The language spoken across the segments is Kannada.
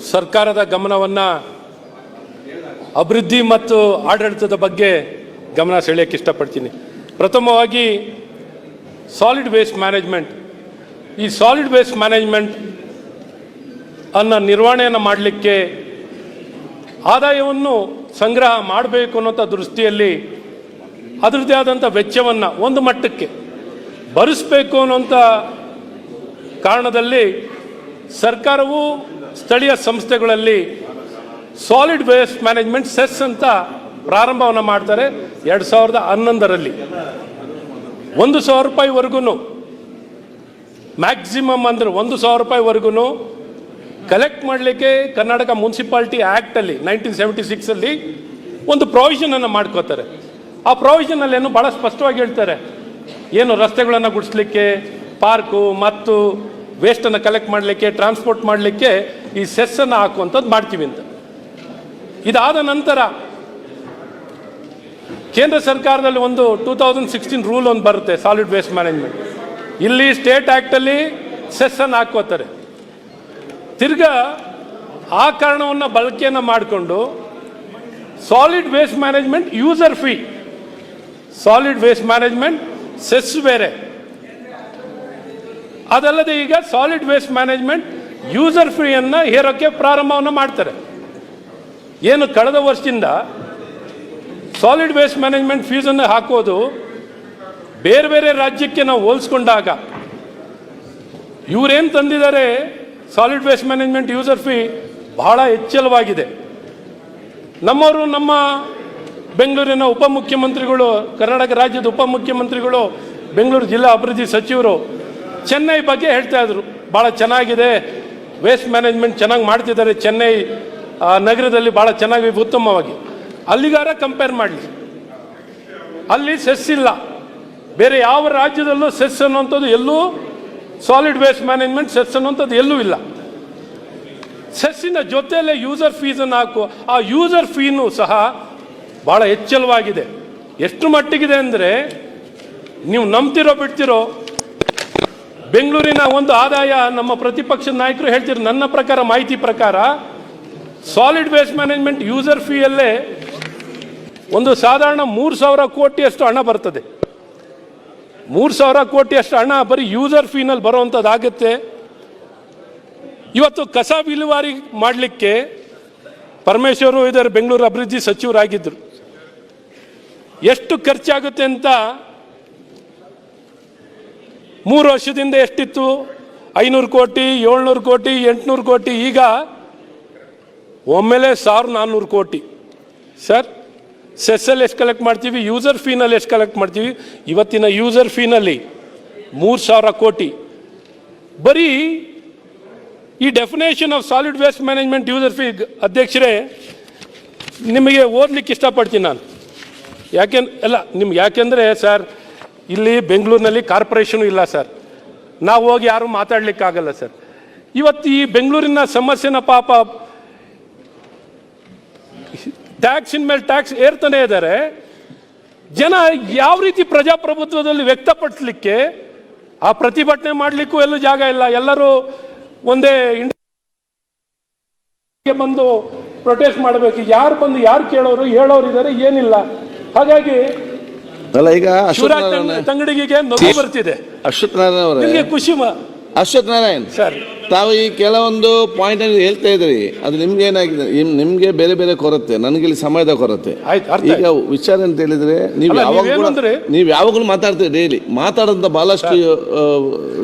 ಸರ್ಕಾರದ ಗಮನವನ್ನು ಅಭಿವೃದ್ಧಿ ಮತ್ತು ಆಡಳಿತದ ಬಗ್ಗೆ ಗಮನ ಸೆಳೆಯೋಕ್ಕೆ ಇಷ್ಟಪಡ್ತೀನಿ. ಪ್ರಥಮವಾಗಿ ಸಾಲಿಡ್ ವೇಸ್ಟ್ ಮ್ಯಾನೇಜ್ಮೆಂಟ್. ಈ ಸಾಲಿಡ್ ವೇಸ್ಟ್ ಮ್ಯಾನೇಜ್ಮೆಂಟ್ ಅನ್ನು ನಿರ್ವಹಣೆಯನ್ನು ಮಾಡಲಿಕ್ಕೆ ಆದಾಯವನ್ನು ಸಂಗ್ರಹ ಮಾಡಬೇಕು ಅನ್ನೋಂಥ ದೃಷ್ಟಿಯಲ್ಲಿ ಅದರದ್ದೇ ಆದಂಥ ವೆಚ್ಚವನ್ನು ಒಂದು ಮಟ್ಟಕ್ಕೆ ಭರಿಸಬೇಕು ಅನ್ನೋಂಥ ಕಾರಣದಲ್ಲಿ ಸರ್ಕಾರವು ಸ್ಥಳೀಯ ಸಂಸ್ಥೆಗಳಲ್ಲಿ ಸಾಲಿಡ್ ವೇಸ್ಟ್ ಮ್ಯಾನೇಜ್ಮೆಂಟ್ ಸೆಸ್ ಅಂತ ಪ್ರಾರಂಭವನ್ನು ಮಾಡ್ತಾರೆ 2011ರಲ್ಲಿ. 1,000 ರೂಪಾಯಿವರೆಗೂ ಮ್ಯಾಕ್ಸಿಮಮ್ ಅಂದರೆ 1,000 ರೂಪಾಯಿವರೆಗೂ ಕಲೆಕ್ಟ್ ಮಾಡಲಿಕ್ಕೆ ಕರ್ನಾಟಕ ಮುನ್ಸಿಪಾಲಿಟಿ ಆ್ಯಕ್ಟಲ್ಲಿ 1976ಅಲ್ಲಿ ಒಂದು ಪ್ರಾವಿಷನನ್ನು ಮಾಡ್ಕೋತಾರೆ. ಆ ಪ್ರಾವಿಷನಲ್ಲಿ ಏನು ಭಾಳ ಸ್ಪಷ್ಟವಾಗಿ ಹೇಳ್ತಾರೆ, ಏನು ರಸ್ತೆಗಳನ್ನು ಗುಡಿಸ್ಲಿಕ್ಕೆ, ಪಾರ್ಕು ಮತ್ತು ವೇಸ್ಟನ್ನು ಕಲೆಕ್ಟ್ ಮಾಡಲಿಕ್ಕೆ, ಟ್ರಾನ್ಸ್ಪೋರ್ಟ್ ಮಾಡಲಿಕ್ಕೆ ಈ ಸೆಸ್ಸನ್ನು ಹಾಕುವಂಥದ್ದು ಮಾಡ್ತೀವಿ ಅಂತ. ಇದಾದ ನಂತರ ಕೇಂದ್ರ ಸರ್ಕಾರದಲ್ಲಿ ಒಂದು 2016 ರೂಲ್ ಒಂದು ಬರುತ್ತೆ ಸಾಲಿಡ್ ವೇಸ್ಟ್ ಮ್ಯಾನೇಜ್ಮೆಂಟ್. ಇಲ್ಲಿ ಸ್ಟೇಟ್ ಆ್ಯಕ್ಟಲ್ಲಿ ಸೆಸ್ಸನ್ನು ಹಾಕೋತಾರೆ. ತಿರ್ಗಾ ಆ ಕಾರಣವನ್ನು ಬಳಕೆಯನ್ನು ಮಾಡಿಕೊಂಡು solid waste management user fee, solid waste management cess ಬೇರೆ, ಅದಲ್ಲದೆ ಈಗ ಸಾಲಿಡ್ ವೇಸ್ಟ್ ಮ್ಯಾನೇಜ್ಮೆಂಟ್ ಯೂಸರ್ ಫೀಯನ್ನು ಹೇರೋಕ್ಕೆ ಪ್ರಾರಂಭವನ್ನು ಮಾಡ್ತಾರೆ. ಏನು ಕಳೆದ ವರ್ಷದಿಂದ ಸಾಲಿಡ್ ವೇಸ್ಟ್ ಮ್ಯಾನೇಜ್ಮೆಂಟ್ ಫೀಸನ್ನು ಹಾಕೋದು ಬೇರೆ ಬೇರೆ ರಾಜ್ಯಕ್ಕೆ ನಾವು ಹೋಲಿಸ್ಕೊಂಡಾಗ ಇವರೇನು ತಂದಿದ್ದಾರೆ solid waste management user fee ಬಹಳ ಹೆಚ್ಚಳವಾಗಿದೆ. ನಮ್ಮವರು, ನಮ್ಮ ಬೆಂಗಳೂರಿನ ಉಪಮುಖ್ಯಮಂತ್ರಿಗಳು, ಕರ್ನಾಟಕ ರಾಜ್ಯದ ಉಪಮುಖ್ಯಮಂತ್ರಿಗಳು, ಬೆಂಗಳೂರು ಜಿಲ್ಲಾ ಅಭಿವೃದ್ಧಿ ಸಚಿವರು ಚೆನ್ನೈ ಬಗ್ಗೆ ಹೇಳ್ತಾ ಇದ್ರು, ಭಾಳ ಚೆನ್ನಾಗಿದೆ, ವೇಸ್ಟ್ ಮ್ಯಾನೇಜ್ಮೆಂಟ್ ಚೆನ್ನಾಗಿ ಮಾಡ್ತಿದ್ದಾರೆ ಚೆನ್ನೈ ನಗರದಲ್ಲಿ, ಭಾಳ ಚೆನ್ನಾಗಿ ಉತ್ತಮವಾಗಿ. ಅಲ್ಲಿಗಾರ ಕಂಪೇರ್ ಮಾಡಲಿ, ಅಲ್ಲಿ ಸೆಸ್ ಇಲ್ಲ. ಬೇರೆ ಯಾವ ರಾಜ್ಯದಲ್ಲೂ ಸೆಸ್ ಅನ್ನುವಂಥದ್ದು ಎಲ್ಲೂ, ಸಾಲಿಡ್ ವೇಸ್ಟ್ ಮ್ಯಾನೇಜ್ಮೆಂಟ್ ಸೆಸ್ ಅನ್ನುವಂಥದ್ದು ಎಲ್ಲೂ ಇಲ್ಲ. ಸೆಸ್ಸಿನ ಜೊತೆಯಲ್ಲೇ ಯೂಸರ್ ಫೀಸನ್ನು ಹಾಕುವ ಆ ಯೂಸರ್ ಫೀನೂ ಸಹ ಭಾಳ ಹೆಚ್ಚಳವಾಗಿದೆ. ಎಷ್ಟು ಮಟ್ಟಿಗಿದೆ ಅಂದರೆ, ನೀವು ನಂಬ್ತಿರೋ ಬಿಡ್ತಿರೋ, ಬೆಂಗಳೂರಿನ ಒಂದು ಆದಾಯ ನಮ್ಮ ಪ್ರತಿಪಕ್ಷದ ನಾಯಕರು ಹೇಳ್ತಿರೋ, ನನ್ನ ಪ್ರಕಾರ, ಮಾಹಿತಿ ಪ್ರಕಾರ ಸಾಲಿಡ್ ವೇಸ್ಟ್ ಮ್ಯಾನೇಜ್ಮೆಂಟ್ ಯೂಸರ್ ಫೀಯಲ್ಲೇ ಒಂದು ಸಾಧಾರಣ 3,000 ಕೋಟಿಯಷ್ಟು ಹಣ ಬರ್ತದೆ. 3,000 ಕೋಟಿಯಷ್ಟು ಹಣ ಬರೀ ಯೂಸರ್ ಫೀನಲ್ಲಿ ಬರುವಂಥದ್ದಾಗುತ್ತೆ. ಇವತ್ತು ಕಸ ವಿಲೇವಾರಿ ಮಾಡಲಿಕ್ಕೆ ಪರಮೇಶ್ವರು ಇದ್ದಾರೆ, ಬೆಂಗಳೂರು ಅಭಿವೃದ್ಧಿ ಸಚಿವರಾಗಿದ್ದರು. ಎಷ್ಟು ಖರ್ಚಾಗುತ್ತೆ ಅಂತ 3 ವರ್ಷದಿಂದ ಎಷ್ಟಿತ್ತು? 500 ಕೋಟಿ, 700 ಕೋಟಿ, 800 ಕೋಟಿ, ಈಗ ಒಮ್ಮೆಲೆ 1,400 ಕೋಟಿ. ಸರ್, ಸೆಸ್ಸಲ್ಲಿ ಎಷ್ಟು ಕಲೆಕ್ಟ್ ಮಾಡ್ತೀವಿ, ಯೂಸರ್ ಫೀನಲ್ಲಿ ಎಷ್ಟು ಕಲೆಕ್ಟ್ ಮಾಡ್ತೀವಿ? ಇವತ್ತಿನ ಯೂಸರ್ ಫೀನಲ್ಲಿ 3,000 ಕೋಟಿ. ಬರೀ ಈ definition of solid waste management user fee, ಅಧ್ಯಕ್ಷರೇ, ನಿಮಗೆ ಓದಲಿಕ್ಕೆ ಇಷ್ಟಪಡ್ತೀನಿ ನಾನು. ಯಾಕೆಂದರೆ ಸರ್, ಇಲ್ಲಿ ಬೆಂಗಳೂರಿನಲ್ಲಿ ಕಾರ್ಪೊರೇಷನು ಇಲ್ಲ ಸರ್, ನಾವು ಹೋಗಿ ಯಾರೂ ಮಾತಾಡಲಿಕ್ಕಾಗಲ್ಲ ಸರ್. ಇವತ್ತು ಈ ಬೆಂಗಳೂರಿನ ಸಮಸ್ಯೆನ ಪಾಪ ಟ್ಯಾಕ್ಸಿನ ಮೇಲೆ ಟ್ಯಾಕ್ಸ್ ಏರ್ತಾನೆ ಇದ್ದಾರೆ. ಜನ ಯಾವ ರೀತಿ ಪ್ರಜಾಪ್ರಭುತ್ವದಲ್ಲಿ ವ್ಯಕ್ತಪಡಿಸಲಿಕ್ಕೆ, ಆ ಪ್ರತಿಭಟನೆ ಮಾಡಲಿಕ್ಕೂ ಎಲ್ಲೂ ಜಾಗ ಇಲ್ಲ. ಎಲ್ಲರೂ ಒಂದೇ ಬಂದು ಪ್ರೊಟೆಸ್ಟ್ ಮಾಡಬೇಕು. ಯಾರು ಬಂದು ಯಾರು ಕೇಳೋರು, ಹೇಳೋರು ಇದ್ದಾರೆ, ಏನಿಲ್ಲ. ಹಾಗಾಗಿ ಅಲ್ಲ, ಈಗ ತಂಗಡಿಗೆ ನಗು ಬರ್ತಿದೆ. ಅಶ್ವಥ್ ನಾರಾಯಣ ಅವರೇ, ಖುಷಿ. ಅಶ್ವಥ್ ನಾರಾಯಣ್ ಸರ್, ತಾವು ಈ ಕೆಲವೊಂದು ಪಾಯಿಂಟ್ ಅನ್ನು ಹೇಳ್ತಾ ಇದ್ರಿ, ಅದು ನಿಮ್ಗೆ ಏನಾಗಿದೆ, ನಿಮ್ಗೆ ಬೇರೆ ಬೇರೆ ಕೊರತೆ, ನನಗೆ ಇಲ್ಲಿ ಸಮಯದ ಕೊರತೆ. ಈಗ ವಿಚಾರ ಅಂತ ಹೇಳಿದ್ರೆ, ನೀವು ಯಾವಾಗಲೂ ಮಾತಾಡ್ತೀರಿ, ಡೈಲಿ ಮಾತಾಡೋಂಥ ಬಹಳಷ್ಟು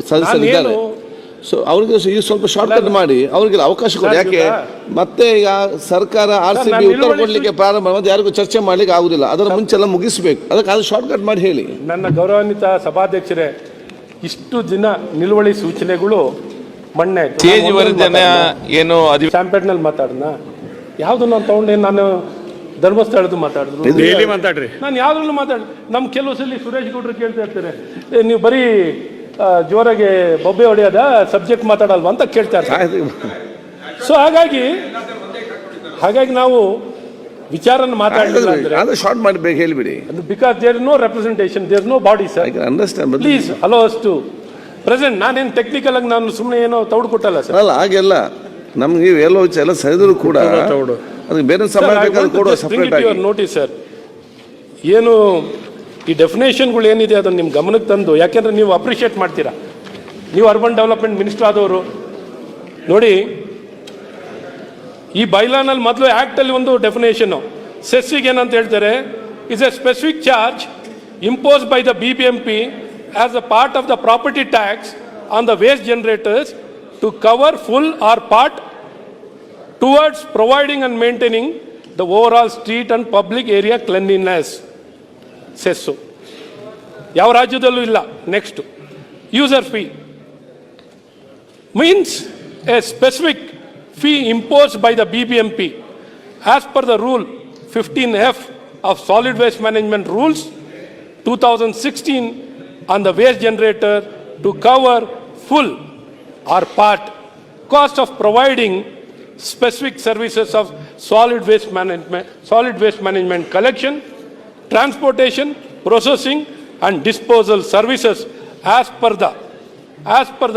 ಸದಸ್ಯರಿದ್ದಾರೆ. ಸೊ ಅವ್ರಿಗೆ ಈಗ ಸ್ವಲ್ಪ ಶಾರ್ಟ್ ಕಟ್ ಮಾಡಿ ಅವ್ರಿಗೆ ಅವಕಾಶ ಕೊಡಿ. ಯಾಕೆ ಮತ್ತೆ ಈಗ ಸರ್ಕಾರ RCB ಉತ್ತರ ಕೊಡ್ಲಿಕ್ಕೆ ಪ್ರಾರಂಭ ಮತ್ತೆ ಯಾರಿಗೂ ಚರ್ಚೆ ಮಾಡ್ಲಿಕ್ಕೆ ಆಗುದಿಲ್ಲ, ಅದರ ಮುಂಚೆಲ್ಲ ಮುಗಿಸ್ಬೇಕು. ಅದಕ್ಕೆ ಅದು ಶಾರ್ಟ್ ಕಟ್ ಮಾಡಿ ಹೇಳಿ. ನನ್ನ ಗೌರವಾನ್ವಿತ ಸಭಾಧ್ಯಕ್ಷರೇ, ಇಷ್ಟು ದಿನ ನಿಲುವಳಿ ಸೂಚನೆಗಳು ಮೊನ್ನೆ ಏನು ಸ್ಯಾಂಪೇಟ್ನಲ್ಲಿ ಮಾತಾಡೋಣ, ಯಾವುದನ್ನು ನಾನು ತಗೊಂಡೇನು, ನಾನು ಧರ್ಮಸ್ಥಳದ್ದು ಮಾತಾಡಿದ್ರು, ನಾನು ಯಾವುದ್ರಲ್ಲೂ ನಮ್ಮ ಕೆಲವು ಸಲ ಸುರೇಶ್ ಗೌಡ್ರು ಕೇಳ್ತಾ ಇರ್ತಾರೆ, ನೀವು ಬರೀ ಜೋರಾಗೆ ಬೊಬ್ಬೆ ಹೊಡೆಯೋದ, ಸಬ್ಜೆಕ್ಟ್ ಮಾತಾಡಲ್ವಾ ಅಂತ ಕೇಳ್ತಾರೆ. ಸೊ ಹಾಗಾಗಿ ನಾವು ವಿಚಾರನ ಮಾತಾಡಲಿಲ್ಲ ಅಂದ್ರೆ ಶಾರ್ಟ್ ಮಾಡಬೇಕು, ಹೇಳಿಬಿಡಿ. Because there is no representation, there is no body sir. Understand, please allow us to present. ನಾನೇನು ಟೆಕ್ನಿಕಲ್ ಆಗಿ ನಾನು ಸುಮ್ಮನೆ ಏನೋ ತೌಡು ಕೊಟ್ಟಲ್ಲ ಸರ್. ಅಲ್ಲ, ಹಾಗೆಲ್ಲ ನಮ್ಗೆ ಎಲ್ಲೋ ಎಲ್ಲ ಸರಿದ್ರು ಕೂಡ ಅದಕ್ಕೆ ಬೇರೆ ಸಮಯ ಬೇಕಾದ್ರೆ ಕೊಡುವ ಸಪ್ರೇಟ್ ಆಗಿ ನೋಡಿ ಸರ್. ಏನು ಈ ಡೆಫಿನೇಷನ್ಗಳು ಏನಿದೆ ಅದನ್ನು ನಿಮ್ಮ ಗಮನಕ್ಕೆ ತಂದು, ಯಾಕೆಂದ್ರೆ ನೀವು ಅಪ್ರಿಷಿಯೇಟ್ ಮಾಡ್ತೀರಾ, ನೀವು ಅರ್ಬನ್ ಡೆವಲಪ್ಮೆಂಟ್ ಮಿನಿಸ್ಟರ್ ಆದವರು. ನೋಡಿ, ಈ ಬೈಲಾನಲ್ಲಿ ಮೊದಲು ಆ್ಯಕ್ಟಲ್ಲಿ ಒಂದು ಡೆಫಿನೇಷನ್ನು, ಸೆಸ್ಸಿಗೆ ಏನಂತ ಹೇಳ್ತಾರೆ, is a specific charge impose by the BBMP as a part of the property tax on the waste generators to cover full or part towards providing and maintaining the overall street and public area cleanliness. Cess ಯಾವ ರಾಜ್ಯದಲ್ಲೂ ಇಲ್ಲ. Next, user fee means a specific fee imposed by the BBMP as per the rule 15F of Solid Waste Management Rules 2016 on the waste generator to cover full or part cost of providing specific services of solid waste management collection, transportation, processing and disposal services as per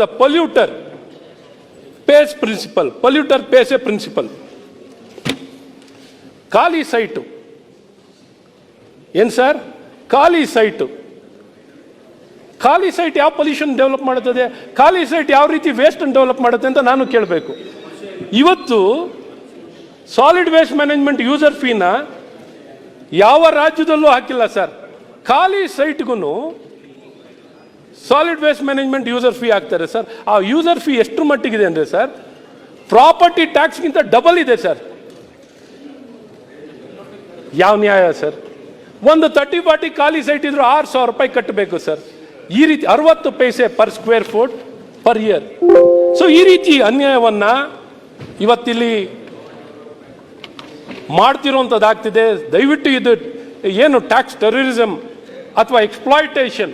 the polluter pays principle. Polluter pays a principle. ಖಾಲಿ ಸೈಟು ಏನು ಸರ್? ಖಾಲಿ ಸೈಟ್ ಯಾವ ಪೊಲ್ಯೂಷನ್ ಡೆವಲಪ್ ಮಾಡುತ್ತದೆ? ಖಾಲಿ ಸೈಟ್ ಯಾವ ರೀತಿ ವೇಸ್ಟ್ ಡೆವಲಪ್ ಮಾಡುತ್ತೆ ಅಂತ ನಾನು ಕೇಳಬೇಕು. ಇವತ್ತು ಸಾಲಿಡ್ ವೇಸ್ಟ್ ಮ್ಯಾನೇಜ್ಮೆಂಟ್ ಯೂಸರ್ ಫೀನ ಯಾವ ರಾಜ್ಯದಲ್ಲೂ ಹಾಕಿಲ್ಲ ಸರ್. ಖಾಲಿ ಸೈಟ್ಗೂ solid waste management user fee ಹಾಕ್ತಾರೆ ಸರ್. ಆ ಯೂಸರ್ ಫೀ ಎಷ್ಟು ಮಟ್ಟಿಗಿದೆ ಅಂದರೆ ಸರ್, ಪ್ರಾಪರ್ಟಿ ಟ್ಯಾಕ್ಸ್ಗಿಂತ ಡಬಲ್ ಇದೆ ಸರ್. ಯಾವ ನ್ಯಾಯ ಸರ್? ಒಂದು 30-40 ಖಾಲಿ ಸೈಟ್ ಇದ್ರು 6,000 ರೂಪಾಯಿ ಕಟ್ಟಬೇಕು ಸರ್. ಈ ರೀತಿ 60 paise per square foot per year. So ಈ ರೀತಿ ಅನ್ಯಾಯವನ್ನ ಇವತ್ತಿಲ್ಲಿ ಮಾಡ್ತಿರುವಂಥದ್ದಾಗ್ತಿದೆ. ದಯವಿಟ್ಟು ಇದು ಏನು ಟ್ಯಾಕ್ಸ್ ಟೆರರಿಸಮ್ ಅಥವಾ ಎಕ್ಸ್ಪ್ಲಾಯ್ಟೇಷನ್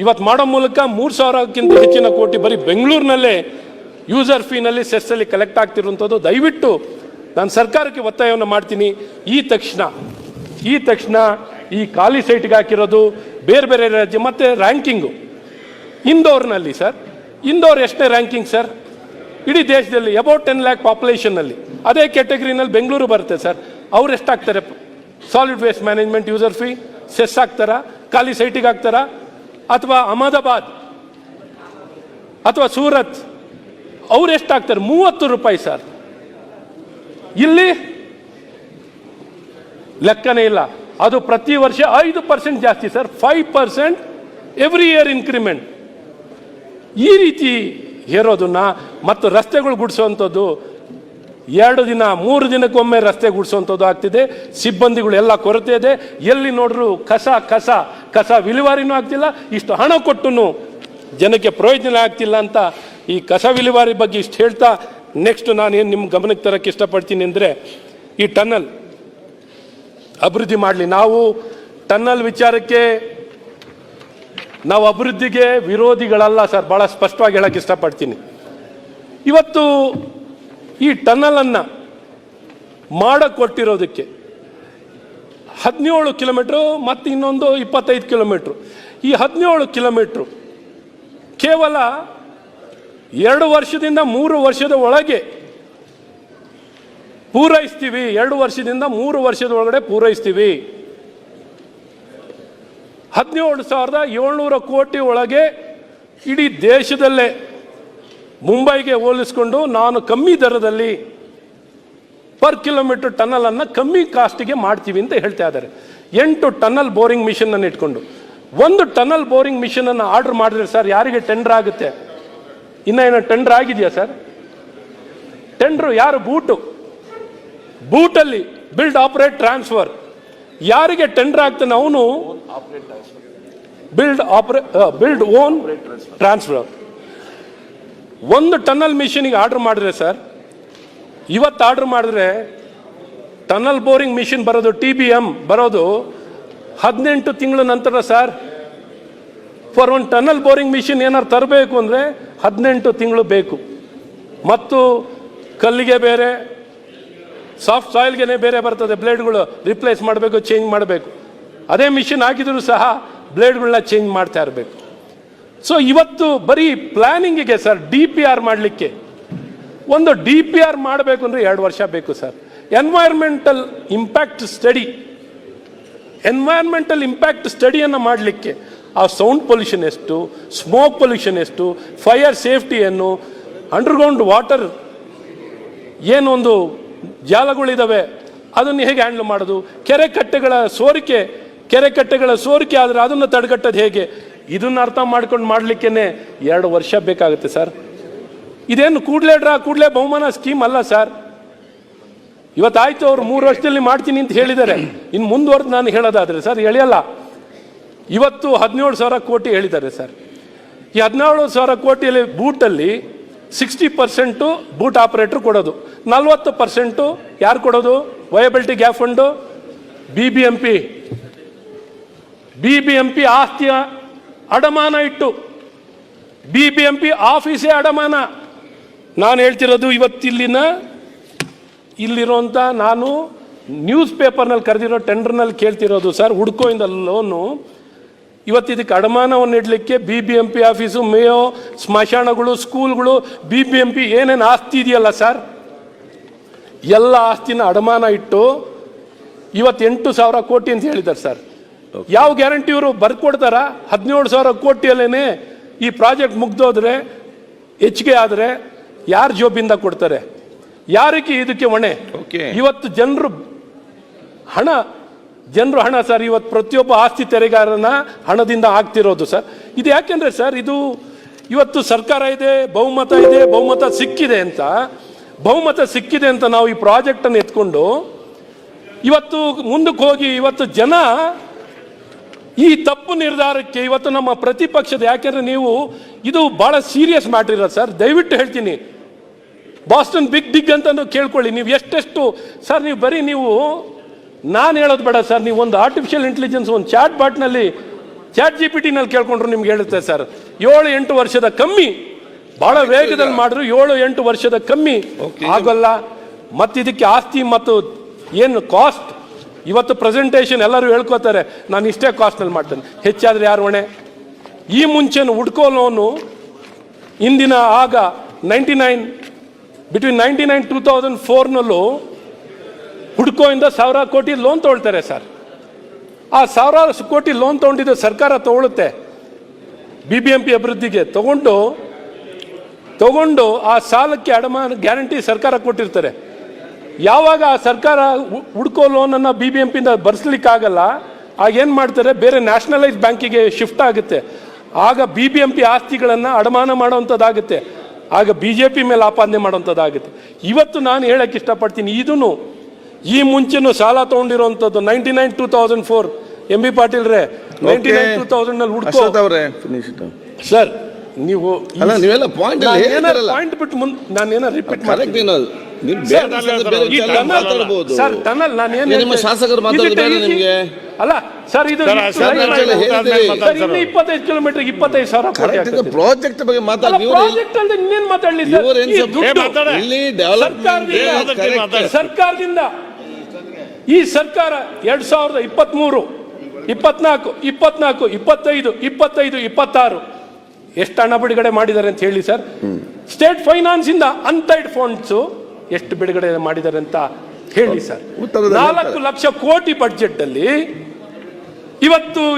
ಇವತ್ತು ಮಾಡೋ ಮೂಲಕ 3,000ಕ್ಕಿಂತ ಹೆಚ್ಚಿನ ಕೋಟಿ ಬರೀ ಬೆಂಗಳೂರಿನಲ್ಲೇ ಯೂಸರ್ ಫೀನಲ್ಲಿ ಸೆಸ್ಸಲ್ಲಿ ಕಲೆಕ್ಟ್ ಆಗ್ತಿರುವಂಥದ್ದು. ದಯವಿಟ್ಟು ನಾನು ಸರ್ಕಾರಕ್ಕೆ ಒತ್ತಾಯವನ್ನು ಮಾಡ್ತೀನಿ, ಈ ತಕ್ಷಣ ಈ ಖಾಲಿ ಸೈಟ್ಗೆ ಹಾಕಿರೋದು ಬೇರೆ ಬೇರೆ ರಾಜ್ಯ. ಮತ್ತು ರ್ಯಾಂಕಿಂಗು ಇಂದೋರ್ನಲ್ಲಿ ಸರ್, ಇಂದೋರ್ ಎಷ್ಟೇ ರ್ಯಾಂಕಿಂಗ್ ಸರ್ ಇಡೀ ದೇಶದಲ್ಲಿ? ಅಬೌಟ್ 10 lakh ಪಾಪ್ಯುಲೇಷನ್ನಲ್ಲಿ. ಅದೇ ಕ್ಯಾಟಗರಿನಲ್ಲಿ ಬೆಂಗಳೂರು ಬರುತ್ತೆ ಸರ್. ಅವ್ರು ಎಷ್ಟಾಗ್ತಾರೆ solid waste management user fee? Cess ಹಾಕ್ತಾರಾ? ಖಾಲಿ ಸೈಟಿಗೆ ಹಾಕ್ತಾರಾ? ಅಥವಾ ಅಹಮದಾಬಾದ್ ಅಥವಾ ಸೂರತ್ ಅವ್ರು ಎಷ್ಟಾಗ್ತಾರೆ? 30 ರೂಪಾಯಿ ಸರ್. ಇಲ್ಲಿ ಲೆಕ್ಕನೇ ಇಲ್ಲ. ಅದು ಪ್ರತಿ ವರ್ಷ 5% ಜಾಸ್ತಿ ಸರ್. 5% every year increment. ಈ ರೀತಿ ಹೇರೋದನ್ನ ಮತ್ತು ರಸ್ತೆಗಳು ಗುಡಿಸುವಂಥದ್ದು 2 ದಿನ 3 ದಿನಕ್ಕೊಮ್ಮೆ ರಸ್ತೆ ಗುಡಿಸುವಂಥದ್ದು ಆಗ್ತಿದೆ. ಸಿಬ್ಬಂದಿಗಳು ಎಲ್ಲ ಕೊರತೆ ಇದೆ. ಎಲ್ಲಿ ನೋಡ್ರು ಕಸ ವಿಲೇವಾರಿನೂ ಆಗ್ತಿಲ್ಲ. ಇಷ್ಟು ಹಣ ಕೊಟ್ಟು ಜನಕ್ಕೆ ಪ್ರಯೋಜನ ಆಗ್ತಿಲ್ಲ ಅಂತ ಈ ಕಸ ವಿಲೇವಾರಿ ಬಗ್ಗೆ ಇಷ್ಟು ಹೇಳ್ತಾ, ನೆಕ್ಸ್ಟ್ ನಾನೇನು ನಿಮ್ಮ ಗಮನಕ್ಕೆ ತರಕ್ಕೆ ಇಷ್ಟಪಡ್ತೀನಿ ಅಂದರೆ, ಈ ಟನ್ನಲ್ ಅಭಿವೃದ್ಧಿ ಮಾಡಲಿ. ನಾವು ಟನ್ನಲ್ ವಿಚಾರಕ್ಕೆ ನಾವು ಅಭಿವೃದ್ಧಿಗೆ ವಿರೋಧಿಗಳಲ್ಲ ಸರ್, ಭಾಳ ಸ್ಪಷ್ಟವಾಗಿ ಹೇಳಕ್ಕೆ ಇಷ್ಟಪಡ್ತೀನಿ. ಇವತ್ತು ಈ ಟನ್ನಲನ್ನು ಮಾಡಿಕೊಟ್ಟಿರೋದಕ್ಕೆ 17 ಕಿಲೋಮೀಟ್ರು ಮತ್ತು ಇನ್ನೊಂದು 25 ಕಿಲೋಮೀಟ್ರು. ಈ 17 ಕಿಲೋಮೀಟ್ರು ಕೇವಲ 2 ವರ್ಷದಿಂದ 3 ವರ್ಷದ ಒಳಗೆ ಪೂರೈಸ್ತೀವಿ. 2 ವರ್ಷದಿಂದ 3 ವರ್ಷದ ಒಳಗಡೆ ಪೂರೈಸ್ತೀವಿ. 17,700 ಕೋಟಿ ಒಳಗೆ ಇಡೀ ದೇಶದಲ್ಲೇ ಮುಂಬೈಗೆ ಹೋಲಿಸ್ಕೊಂಡು ನಾನು ಕಮ್ಮಿ ದರದಲ್ಲಿ ಪರ್ ಕಿಲೋಮೀಟರ್ ಟನ್ನಲನ್ನು ಕಮ್ಮಿ ಕಾಸ್ಟಿಗೆ ಮಾಡ್ತೀವಿ ಅಂತ ಹೇಳ್ತಾ ಇದ್ದಾರೆ. 8 ಟನ್ನಲ್ ಬೋರಿಂಗ್ ಮಿಷನ್ ಅನ್ನು ಇಟ್ಕೊಂಡು. ಒಂದು ಟನ್ನಲ್ ಬೋರಿಂಗ್ ಮಿಷನ್ ಅನ್ನು ಆರ್ಡರ್ ಮಾಡಿದ್ರೆ ಸರ್ ಯಾರಿಗೆ ಟೆಂಡರ್ ಆಗುತ್ತೆ? ಇನ್ನೇನು ಟೆಂಡರ್ ಆಗಿದೆಯಾ ಸರ್? ಟೆಂಡರ್ ಯಾರು? ಬೂಟಲ್ಲಿ ಬಿಲ್ಡ್ ಆಪರೇಟ್ ಟ್ರಾನ್ಸ್ಫರ್ ಯಾರಿಗೆ ಟೆಂಡರ್ ಆಗ್ತಾನೆ ಅವನು ಬಿಲ್ಡ್ ಓನ್ ಟ್ರಾನ್ಸ್ಫರ್. ಒಂದು ಟನ್ನಲ್ ಮಿಷನ್ಗೆ ಆರ್ಡರ್ ಮಾಡಿದ್ರೆ ಸರ್, ಇವತ್ತು ಆರ್ಡರ್ ಮಾಡಿದ್ರೆ ಟನ್ನಲ್ ಬೋರಿಂಗ್ ಮಿಷನ್ ಬರೋದು TBM ಬರೋದು 18 ತಿಂಗಳ ನಂತರ ಸರ್. ಫಾರ್ ಒಂದು ಟನ್ನಲ್ ಬೋರಿಂಗ್ ಮಿಷನ್ ಏನಾರು ತರಬೇಕು ಅಂದರೆ 18 ತಿಂಗಳು ಬೇಕು. ಮತ್ತು ಕಲ್ಲಿಗೆ ಬೇರೆ, ಸಾಫ್ಟ್ ಸಾಯಿಲ್ಗೆ ಬೇರೆ ಬರ್ತದೆ. ಬ್ಲೇಡ್ಗಳು ರಿಪ್ಲೇಸ್ ಮಾಡಬೇಕು, ಚೇಂಜ್ ಮಾಡಬೇಕು. ಅದೇ ಮಿಷನ್ ಹಾಕಿದ್ರು ಸಹ ಬ್ಲೇಡ್ಗಳನ್ನ ಚೇಂಜ್ ಮಾಡ್ತಾ ಇರಬೇಕು. ಸೊ ಇವತ್ತು ಬರೀ ಪ್ಲಾನಿಂಗಿಗೆ ಸರ್, DPR ಮಾಡಲಿಕ್ಕೆ ಒಂದು DPR ಮಾಡಬೇಕು ಅಂದರೆ 2 ವರ್ಷ ಬೇಕು ಸರ್. ಎನ್ವೈರ್ಮೆಂಟಲ್ ಇಂಪ್ಯಾಕ್ಟ್ ಸ್ಟಡಿಯನ್ನು ಮಾಡಲಿಕ್ಕೆ ಆ ಸೌಂಡ್ ಪೊಲ್ಯೂಷನ್ ಎಷ್ಟು, ಸ್ಮೋಕ್ ಪೊಲ್ಯೂಷನ್ ಎಷ್ಟು, ಫೈರ್ ಸೇಫ್ಟಿಯನ್ನು, ಅಂಡರ್ಗ್ರೌಂಡ್ ವಾಟರ್ ಏನೊಂದು ಜಾಲಗಳಿದ್ದಾವೆ ಅದನ್ನು ಹೇಗೆ ಹ್ಯಾಂಡಲ್ ಮಾಡೋದು, ಕೆರೆ ಕಟ್ಟೆಗಳ ಸೋರಿಕೆ ಆದರೆ ಅದನ್ನು ತಡೆಗಟ್ಟೋದು ಹೇಗೆ, ಇದನ್ನು ಅರ್ಥ ಮಾಡ್ಕೊಂಡು ಮಾಡಲಿಕ್ಕೇ 2 ವರ್ಷ ಬೇಕಾಗುತ್ತೆ ಸರ್. ಇದೇನು ಕೂಡಲೇ ಬಹುಮಾನ ಸ್ಕೀಮ್ ಅಲ್ಲ ಸರ್. ಇವತ್ತಾಯ್ತು ಅವ್ರು 3 ವರ್ಷದಲ್ಲಿ ಮಾಡ್ತೀನಿ ಅಂತ ಹೇಳಿದ್ದಾರೆ. ಇನ್ನು ಮುಂದುವರೆದು ನಾನು ಹೇಳೋದಾದ್ರೆ ಸರ್ ಎಳೆಯಲ್ಲ. ಇವತ್ತು 17,000 ಕೋಟಿ ಹೇಳಿದ್ದಾರೆ ಸರ್. ಈ 17,000 ಕೋಟಿಯಲ್ಲಿ ಬೂಟಲ್ಲಿ 60% ಬೂಟ್ ಆಪರೇಟರ್ ಕೊಡೋದು, 40% ಯಾರು ಕೊಡೋದು, ವಯಬಿಲಿಟಿ ಗ್ಯಾಪ್ ಫಂಡು, ಬಿಬಿಎಂಪಿ ಆಸ್ತಿಯ ಅಡಮಾನ ಇಟ್ಟು, ಬಿಬಿಎಂಪಿ ಆಫೀಸೇ ಅಡಮಾನ. ನಾನು ಹೇಳ್ತಿರೋದು ಇಲ್ಲಿರುವಂಥ ನಾನು ನ್ಯೂಸ್ ಪೇಪರ್ನಲ್ಲಿ ಕರೆದಿರೋ ಟೆಂಡರ್ನಲ್ಲಿ ಕೇಳ್ತಿರೋದು ಸರ್, ಹುಡ್ಕೋಯಿಂದ ಲೋನು. ಇದಕ್ಕೆ ಅಡಮಾನವನ್ನು ಇಡಲಿಕ್ಕೆ ಬಿಬಿಎಂಪಿ ಆಫೀಸು, ಮೇಯೋ, ಸ್ಮಶಾನಗಳು, ಸ್ಕೂಲ್ಗಳು, ಬಿಬಿಎಂಪಿ ಏನೇನು ಆಸ್ತಿ ಇದೆಯಲ್ಲ ಸರ್, ಎಲ್ಲ ಆಸ್ತಿನ ಅಡಮಾನ ಇಟ್ಟು 8,000 ಕೋಟಿ ಅಂತ ಹೇಳಿದ್ದಾರೆ ಸರ್. ಯಾವ ಗ್ಯಾರಂಟಿ ಇವರು ಬರ್ಕೊಡ್ತಾರ? 17,000 ಕೋಟಿಯಲ್ಲೇನೆ ಈ ಪ್ರಾಜೆಕ್ಟ್ ಮುಗ್ದೋದ್ರೆ, ಹೆಚ್ಚಿಗೆ ಆದರೆ ಯಾರ ಜೋಬಿಂದ ಕೊಡ್ತಾರೆ? ಯಾರಿಗೆ ಇದಕ್ಕೆ ಹೊಣೆ? ಇವತ್ತು ಜನರು ಹಣ ಸರ್, ಇವತ್ತು ಪ್ರತಿಯೊಬ್ಬ ಆಸ್ತಿ ತೆರಿಗೆದಾರನ ಹಣದಿಂದ ಆಗ್ತಿರೋದು ಸರ್. ಇದು ಯಾಕೆಂದ್ರೆ ಸರ್, ಇವತ್ತು ಸರ್ಕಾರ ಇದೆ, ಬಹುಮತ ಸಿಕ್ಕಿದೆ ಅಂತ ನಾವು ಈ ಪ್ರಾಜೆಕ್ಟ್ ಅನ್ನು ಎತ್ಕೊಂಡು ಇವತ್ತು ಮುಂದಕ್ಕೆ ಹೋಗಿ ಜನ ಈ ತಪ್ಪು ನಿರ್ಧಾರಕ್ಕೆ ಇವತ್ತು ನಮ್ಮ ಪ್ರತಿಪಕ್ಷದ, ಯಾಕೆಂದ್ರೆ ಇದು ಬಹಳ ಸೀರಿಯಸ್ ಮ್ಯಾಟರ್ ಇರೋದು ಸರ್. ದಯವಿಟ್ಟು ಹೇಳ್ತೀನಿ, ಬಾಸ್ಟನ್ ಬಿಗ್ ಅಂತ ಕೇಳ್ಕೊಳ್ಳಿ. ನೀವು ಎಷ್ಟೆಷ್ಟು ಸರ್, ನೀವು ಬರೀ ನಾನು ಹೇಳೋದು ಬೇಡ ಸರ್, ನೀವು ಒಂದು ಆರ್ಟಿಫಿಷಿಯಲ್ ಇಂಟೆಲಿಜೆನ್ಸ್ ಒಂದು ಚಾಟ್ GPT ನಲ್ಲಿ ಕೇಳ್ಕೊಂಡ್ರು ನಿಮ್ಗೆ ಹೇಳುತ್ತೆ ಸರ್. 7-8 ವರ್ಷದ ಕಮ್ಮಿ, ಬಹಳ ವೇಗದಲ್ಲಿ ಮಾಡಿದ್ರು 7-8 ವರ್ಷದ ಕಮ್ಮಿ ಆಗೋಲ್ಲ. ಮತ್ತು ಇದಕ್ಕೆ ಆಸ್ತಿ ಮತ್ತು ಏನು ಕಾಸ್ಟ್, ಇವತ್ತು ಪ್ರೆಸೆಂಟೇಷನ್ ಎಲ್ಲರೂ ಹೇಳ್ಕೋತಾರೆ ನಾನು ಇಷ್ಟೇ ಕಾಸ್ಟ್ನಲ್ಲಿ ಮಾಡ್ತೇನೆ, ಹೆಚ್ಚಾದ್ರೆ ಯಾರು ಹೊಣೆ? ಈ ಮುಂಚೆನು ಹುಡ್ಕೋ ಲೋನು ಇಂದಿನ ಆಗ ಬಿಟ್ವೀನ್ 1999-2004ನಲ್ಲೂ ಹುಡ್ಕೋಯಿಂದ 1,000 ಕೋಟಿ ಲೋನ್ ತೊಗೊಳ್ತಾರೆ ಸರ್. ಆ 1,000 ಕೋಟಿ ಲೋನ್ ತೊಗೊಂಡಿದ್ದು ಸರ್ಕಾರ ತಗೊಳುತ್ತೆ, ಬಿಬಿಎಂಪಿ ಅಭಿವೃದ್ಧಿಗೆ ತಗೊಂಡು ಆ ಸಾಲಕ್ಕೆ ಅಡಮಾನ ಗ್ಯಾರಂಟಿ ಸರ್ಕಾರ ಕೊಟ್ಟಿರ್ತಾರೆ. ಯಾವಾಗ ಆ ಸರ್ಕಾರ ಹುಡ್ಕೋ ಲೋನನ್ನು ಬಿಬಿಎಂಪಿಯಿಂದ ಬರ್ಸ್ಲಿಕ್ಕಾಗಲ್ಲ, ಆಗ ಏನು ಮಾಡ್ತಾರೆ, ಬೇರೆ ನ್ಯಾಷನಲೈಸ್ ಬ್ಯಾಂಕಿಗೆ ಶಿಫ್ಟ್ ಆಗುತ್ತೆ. ಆಗ ಬಿಬಿಎಂಪಿ ಆಸ್ತಿಗಳನ್ನು ಅಡಮಾನ ಮಾಡುವಂಥದ್ದಾಗುತ್ತೆ, ಆಗ BJP ಮೇಲೆ ಆಪಾದನೆ ಮಾಡುವಂಥದ್ದಾಗುತ್ತೆ. ಇವತ್ತು ನಾನು ಹೇಳಕ್ಕೆ ಇಷ್ಟಪಡ್ತೀನಿ, ಈ ಮುಂಚೆನೂ ಸಾಲ ತಗೊಂಡಿರುವಂಥದ್ದು 1999-2004 MB ಪಾಟೀಲ್ ರೇ 1999-2000 ಹುಡ್ಕೋ ಸರ್. ನೀವೆಲ್ಲ ಪಾಯಿಂಟ್ ಬಿಟ್ಟು ನಾನೇನ ರಿಪೀಟ್ ಮಾಡ್ತೀನಿ ಸರ್. ಟನಲ್ ನಿಮ್ಮ ಶಾಸಕರು ಮಾತಾಡಿದ್ರೆ ನಿಮಗೆ ಅಲ್ಲ ಸರ್, ಇದು 25 ಕಿಲೋಮೀಟರ್ 25,000 ಕೋಟಿ ಪ್ರಾಜೆಕ್ಟ್ ಬಗ್ಗೆ ಪ್ರಾಜೆಕ್ಟ್ ಅಲ್ಲಿ ಇನ್ನೇನು ಮಾತಾಡಲಿ ಸರ್ಕಾರದಿಂದ. ಈ ಸರ್ಕಾರ 2023, 24, 25, 26 ಎಷ್ಟು ಹಣ ಬಿಡುಗಡೆ ಮಾಡಿದ್ದಾರೆ ಅಂತ ಹೇಳಿ ಸರ್. ಸ್ಟೇಟ್ ಫೈನಾನ್ಸ್ ಇಂದ ಅನ್ಟೈಡ್ ಫಂಡ್ಸ್ ಎಷ್ಟು ಬಿಡುಗಡೆ ಮಾಡಿದ್ದಾರೆ ಅಂತ ಹೇಳಿ ಸರ್. 4 ಲಕ್ಷ ಕೋಟಿ ಬಡ್ಜೆಟ್ ಅಲ್ಲಿ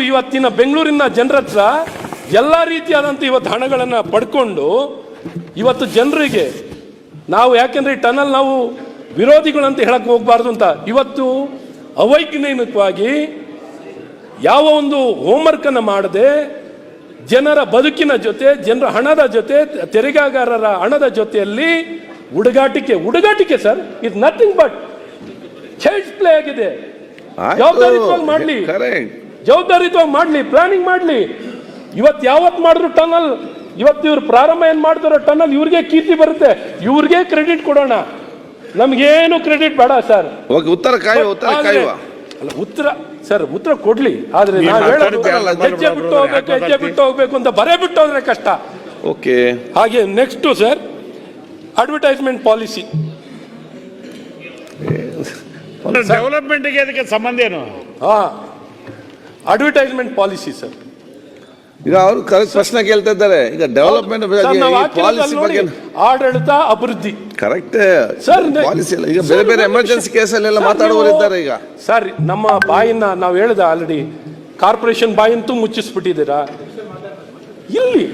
ಇವತ್ತಿನ ಬೆಂಗಳೂರಿನ ಜನರ ಹತ್ರ ಎಲ್ಲ ರೀತಿಯಾದಂಥ ಹಣಗಳನ್ನು ಪಡ್ಕೊಂಡು ಜನರಿಗೆ ನಾವು, ಯಾಕೆಂದ್ರೆ ಈ ಟನಲ್ ನಾವು ವಿರೋಧಿಗಳಂತ ಹೇಳಕ್ ಹೋಗ್ಬಾರ್ದು ಅಂತ, ಅವೈಜ್ಞಾನಿಕವಾಗಿ ಯಾವ ಒಂದು ಹೋಮ್ವರ್ಕ್ ಅನ್ನು ಮಾಡದೆ ಜನರ ಬದುಕಿನ ಜೊತೆ, ಜನರ ಹಣದ ಜೊತೆ, ತೆರಿಗೆಗಾರರ ಹಣದ ಜೊತೆಯಲ್ಲಿ ಹುಡುಗಾಟಿಕೆ sir. It nothing but child's play ಆಗಿದೆ. ಜವಾಬ್ದಾರಿಯುತವಾಗಿ ಮಾಡ್ಲಿ, ಪ್ಲಾನಿಂಗ್ ಮಾಡ್ಲಿ. ಯಾವತ್ ಮಾಡಿದ್ರು ಟನಲ್, ಇವ್ರು ಪ್ರಾರಂಭ ಏನ್ ಮಾಡ್ತಾರೋ ಟನಲ್, ಇವ್ರಿಗೆ ಕೀರ್ತಿ ಬರುತ್ತೆ, ಇವ್ರಿಗೆ ಕ್ರೆಡಿಟ್ ಕೊಡೋಣ, ನಮ್ಗೇನು ಕ್ರೆಡಿಟ್ ಬೇಡ ಸರ್. ಉತ್ತರ ಕೊಡ್ಲಿ, ಆದ್ರೆ ಹೆಜ್ಜೆ ಬಿಟ್ಟು ಹೋಗ್ಬೇಕು ಅಂತ ಬರೇ ಬಿಟ್ಟು ಹೋದ್ರೆ ಕಷ್ಟ. ಹಾಗೆ ನೆಕ್ಸ್ಟ್ ಸರ್, ಅಡ್ವರ್ಟೈಸ್ಮೆಂಟ್ ಪಾಲಿಸಿ. ಡೆವಲಪ್ಮೆಂಟ್ಗೆ ಅದಕ್ಕೆ ಸಂಬಂಧ ಏನು? ಅಡ್ವರ್ಟೈಸ್ಮೆಂಟ್ ಪಾಲಿಸಿ ಸರ್, ಈಗ ಅವರು ಕರೆಕ್ಟ್ ಪ್ರಶ್ನೆ ಕೇಳ್ತಾ ಇದ್ದಾರೆ. ಈಗ ಡೆವಲಪ್ಮೆಂಟ್ ಪಾಲಿಸಿ ಬಗ್ಗೆ ಆಡಳಿತ ಅಭಿವೃದ್ಧಿ ಕರೆಕ್ಟ್ ಸರ್ ಪಾಲಿಸಿ ಇಲ್ಲ. ಈಗ ಬೇರೆ ಬೇರೆ ಎಮರ್ಜೆನ್ಸಿ ಕೇಸಲ್ಲೆಲ್ಲ ಮಾತಾಡುವವರು ಇದ್ದಾರೆ. ಈಗ ಸರ್ ನಮ್ಮ ಬಾಯಿನ ನಾವು ಹೇಳ್ದ ಆಲ್ರೆಡಿ ಕಾರ್ಪೊರೇಷನ್ ಬಾಯಿಂತೂ ಮುಚ್ಚಿಸ್ಬಿಟ್ಟಿದ್ದೀರಾ. ಇಲ್ಲಿ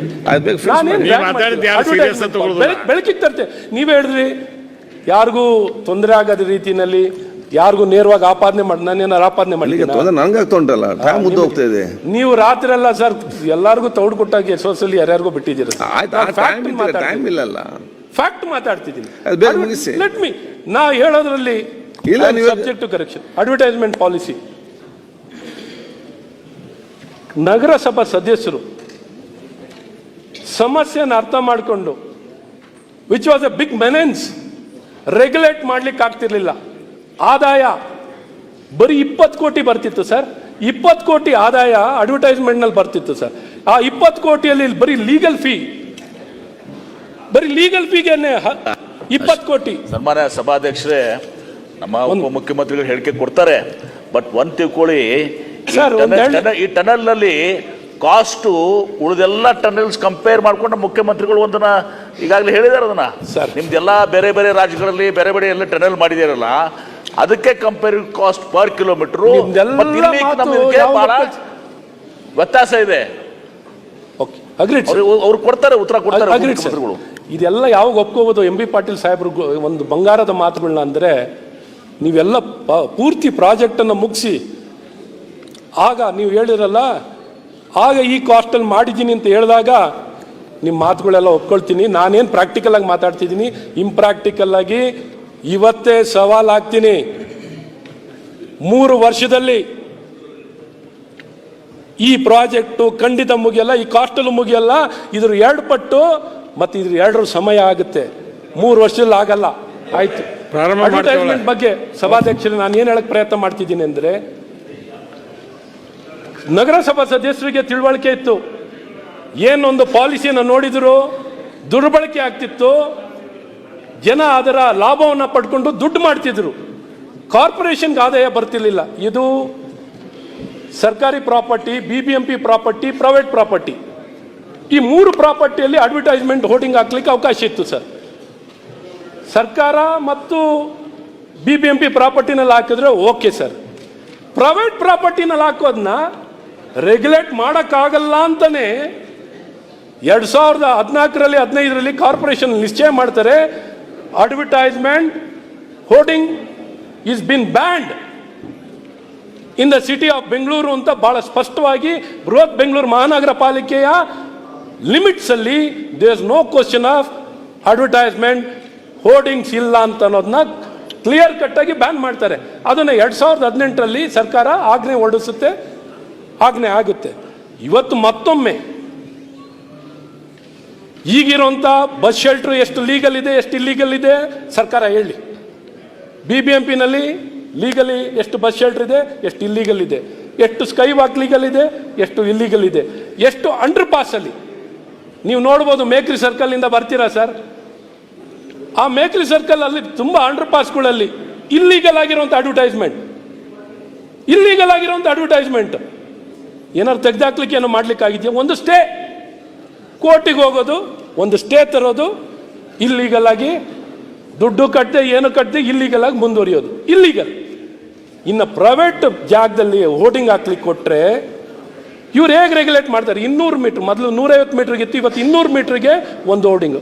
ಬೆಳಕಿಗೆ ತರ್ತೆ ನೀವೇ ಹೇಳಿದ್ರಿ ಯಾರಿಗೂ ತೊಂದರೆ ಆಗದ ರೀತಿಯಲ್ಲಿ ಯಾರಿಗೂ ನೇರವಾಗಿ ಆಪಾದನೆ ಮಾಡಿ ನಾನೇನಾರು ಆಪಾದನೆ ಮಾಡಿ ನಂಗಾಗ್ತಾ ಉಂಟಲ್ಲ ಟೈಮ್ ಮುದ್ದು ಹೋಗ್ತಾ ಇದೆ. ನೀವು ರಾತ್ರಿ ಅಲ್ಲ ಸರ್ ಎಲ್ಲಾರ್ಗೂ ತೌಡು ಕೊಟ್ಟಾಗಿ ಸೋಸಲ್ಲಿ ಯಾರ್ಯಾರಿಗೂ ಬಿಟ್ಟಿದ್ದೀರ. ಟೈಮ್ ಇಲ್ಲಲ್ಲ, ಫ್ಯಾಕ್ಟ್ ಮಾತಾಡ್ತಿದ್ದೀನಿ. ಲೆಟ್ ಮೀ ನಾ ಹೇಳೋದ್ರಲ್ಲಿ subject to correction advertisement policy. ನಗರಸಭಾ ಸದಸ್ಯರು ಸಮಸ್ಯೆನ ಅರ್ಥ ಮಾಡಿಕೊಂಡು which was a big menace regulate ಮಾಡ್ಲಿಕ್ಕೆ ಆಗ್ತಿರ್ಲಿಲ್ಲ. ಆದಾಯ ಬರೀ 20 ಕೋಟಿ ಬರ್ತಿತ್ತು ಸರ್. 20 ಕೋಟಿ ಆದಾಯ ಅಡ್ವರ್ಟೈಸ್ಮೆಂಟ್ ನಲ್ಲಿ ಬರ್ತಿತ್ತು ಸರ್. ಆ 20 ಕೋಟಿಯಲ್ಲಿ ಬರೀ ಲೀಗಲ್ ಫೀಗೆ 20 ಕೋಟಿ. ಸನ್ಮಾನ್ಯ ಸಭಾಧ್ಯಕ್ಷರೇ, ನಮ್ಮ ಉಪಮುಖ್ಯಮಂತ್ರಿಗಳು ಹೇಳಿಕೆ ಕೊಡ್ತಾರೆ. ಬಟ್ ಒಂದ್ ತಿಳ್ಕೊಳ್ಳಿ ಸರ್, ಈ ಟನಲ್ ನಲ್ಲಿ ಕಾಸ್ಟ್ ಉಳಿದೆಲ್ಲ ಟನಲ್ಸ್ ಕಂಪೇರ್ ಮಾಡ್ಕೊಂಡು ಮುಖ್ಯಮಂತ್ರಿಗಳು ಒಂದನ್ನ ಈಗಾಗಲೇ ಹೇಳಿದಾರೆ. ಅದನ್ನ ನಿಮ್ದೆಲ್ಲ ಬೇರೆ ಬೇರೆ ರಾಜ್ಯಗಳಲ್ಲಿ ಬೇರೆ ಬೇರೆ ಎಲ್ಲ ಟನಲ್ ಮಾಡಿದಾರಲ್ಲ, ಅದಕ್ಕೆ ಕಂಪೇರ್ ಕಾಸ್ಟ್ ಪರ್ ಕಿಲೋಮೀಟರ್ ಬಹಳ ವ್ಯತ್ಯಾಸ ಇದೆ. ಅವ್ರು ಕೊಡ್ತಾರೆ, ಉತ್ತರ ಕೊಡ್ತಾರೆ ಮುಖ್ಯಮಂತ್ರಿಗಳು. ಇದೆಲ್ಲ ಯಾವಾಗ ಒಪ್ಕೋಬಹುದು? ಎಂ ಬಿ ಪಾಟೀಲ್ ಸಾಹೇಬ್ರು ಒಂದು ಬಂಗಾರದ ಮಾತುಗಳನ್ನ ಅಂದ್ರೆ, ನೀವೆಲ್ಲ ಪೂರ್ತಿ ಪ್ರಾಜೆಕ್ಟ್ ಅನ್ನು ಮುಗಿಸಿ ಆಗ ನೀವು ಹೇಳಿರಲ್ಲ, ಆಗ ಈ ಕಾಸ್ಟಲ್ಲಿ ಮಾಡಿದ್ದೀನಿ ಅಂತ ಹೇಳಿದಾಗ ನಿಮ್ಮ ಮಾತುಗಳೆಲ್ಲ ಒಪ್ಕೊಳ್ತೀನಿ. ನಾನೇನು ಪ್ರಾಕ್ಟಿಕಲ್ ಆಗಿ ಮಾತಾಡ್ತಿದ್ದೀನಿ, ಇಂಪ್ರಾಕ್ಟಿಕಲ್ ಆಗಿ ಇವತ್ತೇ ಸವಾಲಾಗ್ತೀನಿ. 3 ವರ್ಷದಲ್ಲಿ ಈ ಪ್ರಾಜೆಕ್ಟು ಖಂಡಿತ ಮುಗಿಯಲ್ಲ, ಈ ಕಾಸ್ಟಲ್ಲೂ ಮುಗಿಯಲ್ಲ. ಇದ್ರ 2 ಪಟ್ಟು ಮತ್ತೆ ಇದ್ರ 2 ಸಮಯ ಆಗುತ್ತೆ. 3 ವರ್ಷದಲ್ಲಿ ಆಗಲ್ಲ. ಆಯ್ತು. ಅಡ್ವರ್ಟೈಸ್ಮೆಂಟ್ ಬಗ್ಗೆ ಸಭಾಧ್ಯಕ್ಷರು ನಾನು ಏನು ಹೇಳಕ್ ಪ್ರಯತ್ನ ಮಾಡ್ತಿದ್ದೀನಿ ಅಂದ್ರೆ, ನಗರಸಭಾ ಸದಸ್ಯರಿಗೆ ತಿಳುವಳಿಕೆ ಇತ್ತು. ಏನೊಂದು ಪಾಲಿಸಿಯನ್ನು ನೋಡಿದ್ರು ದುರ್ಬಳಕೆ ಆಗ್ತಿತ್ತು. ಜನ ಅದರ ಲಾಭವನ್ನು ಪಡ್ಕೊಂಡು ದುಡ್ಡು ಮಾಡ್ತಿದ್ರು. ಕಾರ್ಪೊರೇಷನ್ಗೆ ಆದಾಯ ಬರ್ತಿರ್ಲಿಲ್ಲ. ಇದು ಸರ್ಕಾರಿ property, BBMP property, private property, ಈ 3 ಪ್ರಾಪರ್ಟಿಯಲ್ಲಿ ಅಡ್ವರ್ಟೈಸ್ಮೆಂಟ್ ಹೋರ್ಡಿಂಗ್ ಹಾಕ್ಲಿಕ್ಕೆ ಅವಕಾಶ ಇತ್ತು ಸರ್. ಸರ್ಕಾರ ಮತ್ತು BBMP ಪ್ರಾಪರ್ಟಿನಲ್ಲಿ ಹಾಕಿದ್ರೆ ಓಕೆ ಸರ್. ಪ್ರೈವೇಟ್ ಪ್ರಾಪರ್ಟಿನಲ್ಲಿ ಹಾಕೋದನ್ನ ರೆಗ್ಯುಲೇಟ್ ಮಾಡೋಕ್ಕಾಗಲ್ಲ ಅಂತಾನೆ 2014ರಲ್ಲಿ 15ರಲ್ಲಿ ಕಾರ್ಪೊರೇಷನ್ ನಿಶ್ಚಯ ಮಾಡ್ತಾರೆ. Advertisement hoarding is been banned in the city of Bengaluru ಅಂತ ಬಹಳ ಸ್ಪಷ್ಟವಾಗಿ ಬೃಹತ್ ಬೆಂಗಳೂರು ಮಹಾನಗರ ಪಾಲಿಕೆಯ ಲಿಮಿಟ್ಸ್ ಅಲ್ಲಿ there is no question of advertisement hoardings ಇಲ್ಲ ಅಂತ ಅನ್ನೋದನ್ನ ಕ್ಲಿಯರ್ ಕಟ್ ಆಗಿ ಬ್ಯಾನ್ ಮಾಡ್ತಾರೆ. ಅದನ್ನ 2018ರಲ್ಲಿ ಸರ್ಕಾರ ಆಜ್ಞೆ ಹೊರಡಿಸುತ್ತೆ, ಆಜ್ಞೆ ಆಗುತ್ತೆ. ಇವತ್ತು ಮತ್ತೊಮ್ಮೆ ಈಗಿರುವಂತ ಬಸ್ ಶೆಲ್ಟರ್ ಎಷ್ಟು ಲೀಗಲ್ ಇದೆ, ಎಷ್ಟು ಇಲ್ಲೀಗಲ್ ಇದೆ ಸರ್ಕಾರ ಹೇಳಿ. BBMPನಲ್ಲಿ ಲೀಗಲಿ ಎಷ್ಟು ಬಸ್ ಶೆಲ್ಟರ್ ಇದೆ, ಎಷ್ಟು ಇಲ್ಲೀಗಲ್ ಇದೆ, ಎಷ್ಟು ಸ್ಕೈ ವಾಕ್ ಲೀಗಲ್ ಇದೆ, ಎಷ್ಟು ಇಲ್ಲೀಗಲ್ ಇದೆ, ಎಷ್ಟು ಅಂಡರ್ ಪಾಸ್ ಅಲ್ಲಿ ನೀವು ನೋಡ್ಬೋದು. ಮೇಕ್ರಿ ಸರ್ಕಲ್ ಇಂದ ಬರ್ತೀರಾ ಸರ್, ಆ ಮೇಕ್ರಿ ಸರ್ಕಲ್ ಅಲ್ಲಿ ತುಂಬಾ ಅಂಡರ್ ಪಾಸ್ಗಳಲ್ಲಿ ಇಲ್ಲೀಗಲ್ ಆಗಿರುವಂತ ಅಡ್ವರ್ಟೈಸ್ಮೆಂಟ್ ಏನಾದ್ರು ತೆಗೆದಾಕ್ಲಿಕ್ಕೆ ಏನೋ ಮಾಡ್ಲಿಕ್ಕೆ ಆಗಿದೆಯಾ? ಒಂದು ಸ್ಟೇ ಕೋರ್ಟಿಗೆ ಹೋಗೋದು, ಒಂದು ಸ್ಟೇ ತರೋದು, ಇಲ್ಲೀಗಲ್ ಆಗಿ ದುಡ್ಡು ಕಟ್ಟದೆ ಏನು ಕಟ್ಟದೆ ಇಲ್ಲೀಗಲ್ ಆಗಿ ಮುಂದುವರಿಯೋದು, ಇಲ್ಲೀಗಲ್. ಇನ್ನು ಪ್ರೈವೇಟ್ ಜಾಗದಲ್ಲಿ ಹೋರ್ಡಿಂಗ್ ಹಾಕ್ಲಿಕ್ಕೆ ಕೊಟ್ರೆ ಇವ್ರು ಹೇಗೆ ರೆಗ್ಯುಲೇಟ್ ಮಾಡ್ತಾರೆ? 200 ಮೀಟರ್, ಮೊದಲು 150 ಮೀಟರ್ಗೆ ಇತ್ತು, ಇವತ್ತು 200 ಮೀಟರ್ಗೆ ಒಂದು ಹೋರ್ಡಿಂಗ್.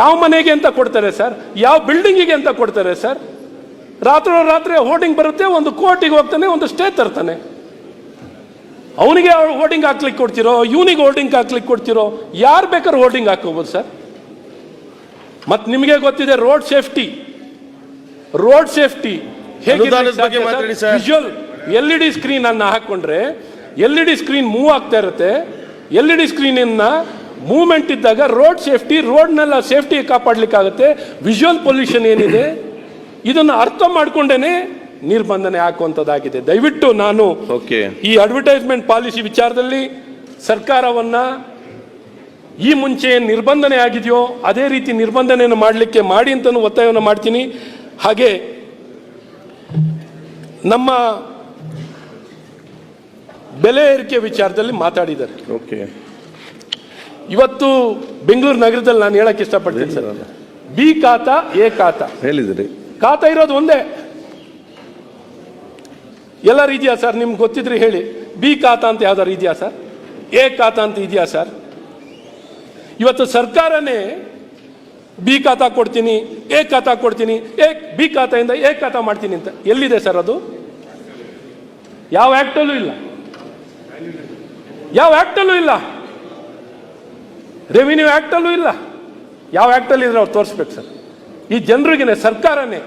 ಯಾವ ಮನೆಗೆ ಅಂತ ಕೊಡ್ತಾರೆ ಸರ್? ಯಾವ ಬಿಲ್ಡಿಂಗಿಗೆ ಅಂತ ಕೊಡ್ತಾರೆ ಸರ್? ರಾತ್ರಿ ಹೋರ್ಡಿಂಗ್ ಬರುತ್ತೆ, ಒಂದು ಕೋರ್ಟಿಗೆ ಹೋಗ್ತಾನೆ, ಒಂದು ಸ್ಟೇ ತರ್ತಾನೆ. ಅವನಿಗೆ ಹೋರ್ಡಿಂಗ್ ಹಾಕ್ಲಿಕ್ಕೆ ಕೊಡ್ತಿರೋ, ಇವನಿಗೆ ಹೋರ್ಡಿಂಗ್ ಹಾಕ್ಲಿಕ್ಕೆ ಕೊಡ್ತಿರೋ? ಯಾರು ಬೇಕಾದ್ರೂ ಹೋರ್ಡಿಂಗ್ ಹಾಕೋಬಹುದು ಸರ್. ಮತ್ತೆ ನಿಮಗೆ ಗೊತ್ತಿದೆ road safety visual LED screen ಅನ್ನ ಹಾಕೊಂಡ್ರೆ LED ಸ್ಕ್ರೀನ್ ಮೂವ್ ಆಗ್ತಾ ಇರುತ್ತೆ. LED ಸ್ಕ್ರೀನ್ ಮೂವ್ಮೆಂಟ್ ಇದ್ದಾಗ ರೋಡ್ ಸೇಫ್ಟಿ, ರೋಡ್ನೆಲ್ಲ ಸೇಫ್ಟಿ ಕಾಪಾಡ್ಲಿಕ್ಕಾಗುತ್ತೆ. ವಿಜುವಲ್ ಪೊಲ್ಯೂಷನ್ ಏನಿದೆ ಇದನ್ನ ಅರ್ಥ ಮಾಡ್ಕೊಂಡೇನೆ ನಿರ್ಬಂಧನೆ ಹಾಕುವಂಥದ್ದಾಗಿದೆ. ದಯವಿಟ್ಟು ನಾನು ಈ ಅಡ್ವರ್ಟೈಸ್ಮೆಂಟ್ ಪಾಲಿಸಿ ವಿಚಾರದಲ್ಲಿ ಸರ್ಕಾರವನ್ನ ಈ ಮುಂಚೆ ನಿರ್ಬಂಧನೆ ಆಗಿದೆಯೋ ಅದೇ ರೀತಿ ನಿರ್ಬಂಧನೆಯನ್ನು ಮಾಡಲಿಕ್ಕೆ ಮಾಡಿ ಅಂತಲೂ ಒತ್ತಾಯವನ್ನು ಮಾಡ್ತೀನಿ. ಹಾಗೆ ನಮ್ಮ ಬೆಲೆ ಏರಿಕೆ ವಿಚಾರದಲ್ಲಿ ಮಾತಾಡಿದ್ದಾರೆ. ಇವತ್ತು ಬೆಂಗಳೂರು ನಗರದಲ್ಲಿ ನಾನು ಹೇಳಕ್ ಇಷ್ಟಪಡ್ತೀನಿ ಸರ್, ಬಿ ಖಾತಾ ಎ ಖಾತಾ ಹೇಳಿದ್ರಿ. ಖಾತಾ ಇರೋದು ಒಂದೇ. ಎಲ್ಲರೂ ಇದೆಯಾ ಸರ್? ನಿಮ್ಗೆ ಗೊತ್ತಿದ್ರೆ ಹೇಳಿ. ಬಿ ಖಾತಾ ಅಂತ ಯಾವ್ದಾರು ಇದೆಯಾ ಸರ್? ಎ ಖಾತಾ ಅಂತ ಇದೆಯಾ ಸರ್? ಇವತ್ತು ಸರ್ಕಾರನೇ ಬಿ ಖಾತಾ ಕೊಡ್ತೀನಿ, ಎ ಖಾತಾ ಕೊಡ್ತೀನಿ, ಬಿ ಖಾತೆಯಿಂದ ಎ ಖಾತಾ ಮಾಡ್ತೀನಿ ಅಂತ ಎಲ್ಲಿದೆ ಸರ್ ಅದು? ಯಾವ ಆಕ್ಟಲ್ಲೂ ಇಲ್ಲ, ಯಾವ ಆಕ್ಟಲ್ಲೂ ಇಲ್ಲ, ರೆವಿನ್ಯೂ ಆಕ್ಟಲ್ಲೂ ಇಲ್ಲ. ಯಾವ ಆಕ್ಟಲ್ಲಿ ಇದ್ರೆ ಅವ್ರು ತೋರಿಸ್ಬೇಕು ಸರ್. ಈ ಜನರಿಗೇನೆ ಸರ್ಕಾರನೇ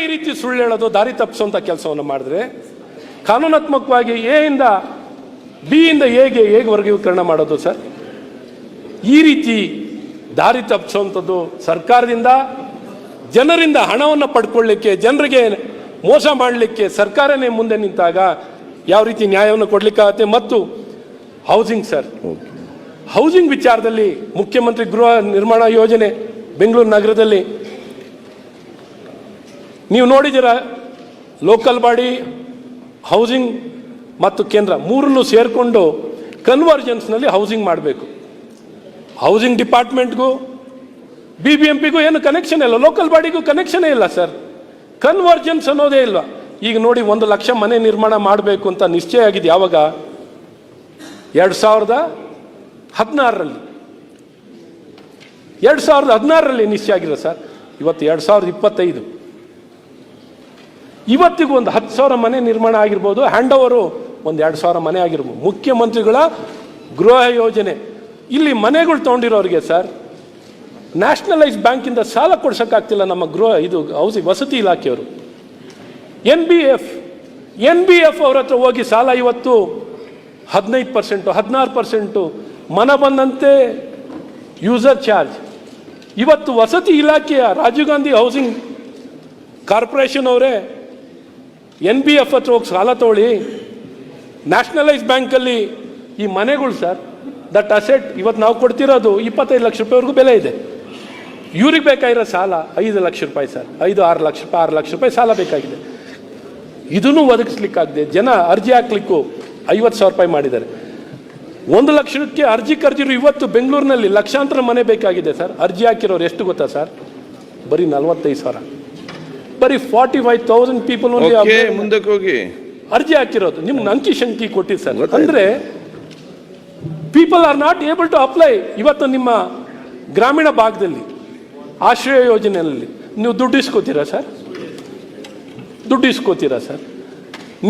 ಈ ರೀತಿ ಸುಳ್ಳು ಹೇಳೋದು, ದಾರಿ ತಪ್ಪಿಸುವಂಥ ಕೆಲಸವನ್ನು ಮಾಡಿದ್ರೆ ಕಾನೂನಾತ್ಮಕವಾಗಿ ಎ ಇಂದ ಬಿ ಇಂದ ಎಗೆ ವರ್ಗೀಕರಣ ಮಾಡೋದು ಸರ್. ಈ ರೀತಿ ದಾರಿ ತಪ್ಪಿಸುವಂಥದ್ದು ಸರ್ಕಾರದಿಂದ, ಜನರಿಂದ ಹಣವನ್ನು ಪಡ್ಕೊಳ್ಳಿಕ್ಕೆ, ಜನರಿಗೆ ಮೋಸ ಮಾಡಲಿಕ್ಕೆ ಸರ್ಕಾರನೇ ಮುಂದೆ ನಿಂತಾಗ ಯಾವ ರೀತಿ ನ್ಯಾಯವನ್ನು ಕೊಡ್ಲಿಕ್ಕಾಗತ್ತೆ? ಮತ್ತು ಹೌಸಿಂಗ್ ಸರ್, ಹೌಸಿಂಗ್ ವಿಚಾರದಲ್ಲಿ ಮುಖ್ಯಮಂತ್ರಿ ಗೃಹ ನಿರ್ಮಾಣ ಯೋಜನೆ ಬೆಂಗಳೂರು ನಗರದಲ್ಲಿ ನೀವು ನೋಡಿದ್ದೀರ. ಲೋಕಲ್ ಬಾಡಿ, ಹೌಸಿಂಗ್ ಮತ್ತು ಕೇಂದ್ರ ಮೂರನ್ನು ಸೇರಿಕೊಂಡು ಕನ್ವರ್ಜೆನ್ಸ್ನಲ್ಲಿ ಹೌಸಿಂಗ್ ಮಾಡಬೇಕು. ಹೌಸಿಂಗ್ ಡಿಪಾರ್ಟ್ಮೆಂಟ್ಗೂ BBMPಗೂ ಏನು ಕನೆಕ್ಷನ್ ಇಲ್ಲ, ಲೋಕಲ್ ಬಾಡಿಗೂ ಕನೆಕ್ಷನೇ ಇಲ್ಲ ಸರ್. ಕನ್ವರ್ಜೆನ್ಸ್ ಅನ್ನೋದೇ ಇಲ್ಲ. ಈಗ ನೋಡಿ, 1 ಲಕ್ಷ ಮನೆ ನಿರ್ಮಾಣ ಮಾಡಬೇಕು ಅಂತ ನಿಶ್ಚಯ ಆಗಿದೆ. ಯಾವಾಗ? 2016ರಲ್ಲಿ 2016ರಲ್ಲಿ ನಿಶ್ಚಯ ಆಗಿದೆ ಸರ್. ಇವತ್ತು 2025. ಇವತ್ತಿಗೂ ಒಂದು 10,000 ಮನೆ ನಿರ್ಮಾಣ ಆಗಿರ್ಬೋದು, ಹ್ಯಾಂಡ್ ಓವರು ಒಂದು 2,000 ಮನೆ ಆಗಿರ್ಬೋದು. ಮುಖ್ಯಮಂತ್ರಿಗಳ ಗೃಹ ಯೋಜನೆ. ಇಲ್ಲಿ ಮನೆಗಳು ತಗೊಂಡಿರೋರಿಗೆ ಸರ್, ನ್ಯಾಷನಲೈಸ್ ಬ್ಯಾಂಕಿಂದ ಸಾಲ ಕೊಡ್ಸೋಕ್ಕಾಗ್ತಿಲ್ಲ ನಮ್ಮ ಹೌಸಿಂಗ್ ವಸತಿ ಇಲಾಖೆಯವರು. NBF ಅವ್ರ ಹತ್ರ ಹೋಗಿ ಸಾಲ ಇವತ್ತು 15%, 16%, ಮನ ಬಂದಂತೆ ಯೂಸರ್ ಚಾರ್ಜ್. ಇವತ್ತು ವಸತಿ ಇಲಾಖೆಯ ರಾಜೀವ್ ಗಾಂಧಿ ಹೌಸಿಂಗ್ ಕಾರ್ಪೊರೇಷನ್ ಅವರೇ NBF ಹತ್ರ ಹೋಗಿ ಸಾಲ ತಗೊಳ್ಳಿ. ನ್ಯಾಷನಲೈಸ್ ಬ್ಯಾಂಕಲ್ಲಿ ಈ ಮನೆಗಳು ಸರ್, ದಟ್ ಅಸೆಟ್ ಇವತ್ತು ನಾವು ಕೊಡ್ತಿರೋದು 25 ಲಕ್ಷ ರೂಪಾಯಿವರೆಗೂ ಬೆಲೆ ಇದೆ. ಇವ್ರಿಗೆ ಬೇಕಾಗಿರೋ ಸಾಲ 5 ಲಕ್ಷ ರೂಪಾಯಿ ಸರ್, 5-6 ಲಕ್ಷ ರೂಪಾಯಿ, 6 ಲಕ್ಷ ರೂಪಾಯಿ ಸಾಲ ಬೇಕಾಗಿದೆ. ಇದನ್ನು ಒದಗಿಸ್ಲಿಕ್ಕಾಗದೆ ಜನ ಅರ್ಜಿ ಹಾಕ್ಲಿಕ್ಕೂ 50,000 ರೂಪಾಯಿ ಮಾಡಿದ್ದಾರೆ. 1 ಲಕ್ಷಕ್ಕೆ ಅರ್ಜಿ ಕರೆದಿರು. ಇವತ್ತು ಬೆಂಗಳೂರಿನಲ್ಲಿ ಲಕ್ಷಾಂತರ ಮನೆ ಬೇಕಾಗಿದೆ ಸರ್. ಅರ್ಜಿ ಹಾಕಿರೋರು ಎಷ್ಟು ಗೊತ್ತಾ ಸರ್? ಬರೀ 45,000. ಬರೀ 45,000 ಪೀಪಲ್ ಮುಂದಕ್ಕೆ ಹೋಗಿ ಅರ್ಜಿ ಹಾಕಿರೋದು. ನಿಮ್ಗೆ ಅಂಕಿ ಶಂಕಿ ಕೊಟ್ಟಿದ್ದು ಸರ್. ಅಂದ್ರೆ people are not able to apply. ಇವತ್ತು ನಿಮ್ಮ ಗ್ರಾಮೀಣ ಭಾಗದಲ್ಲಿ ಆಶ್ರಯ ಯೋಜನೆಯಲ್ಲಿ ನೀವು ದುಡ್ಡು ಇಸ್ಕೋತೀರಾ ಸರ್?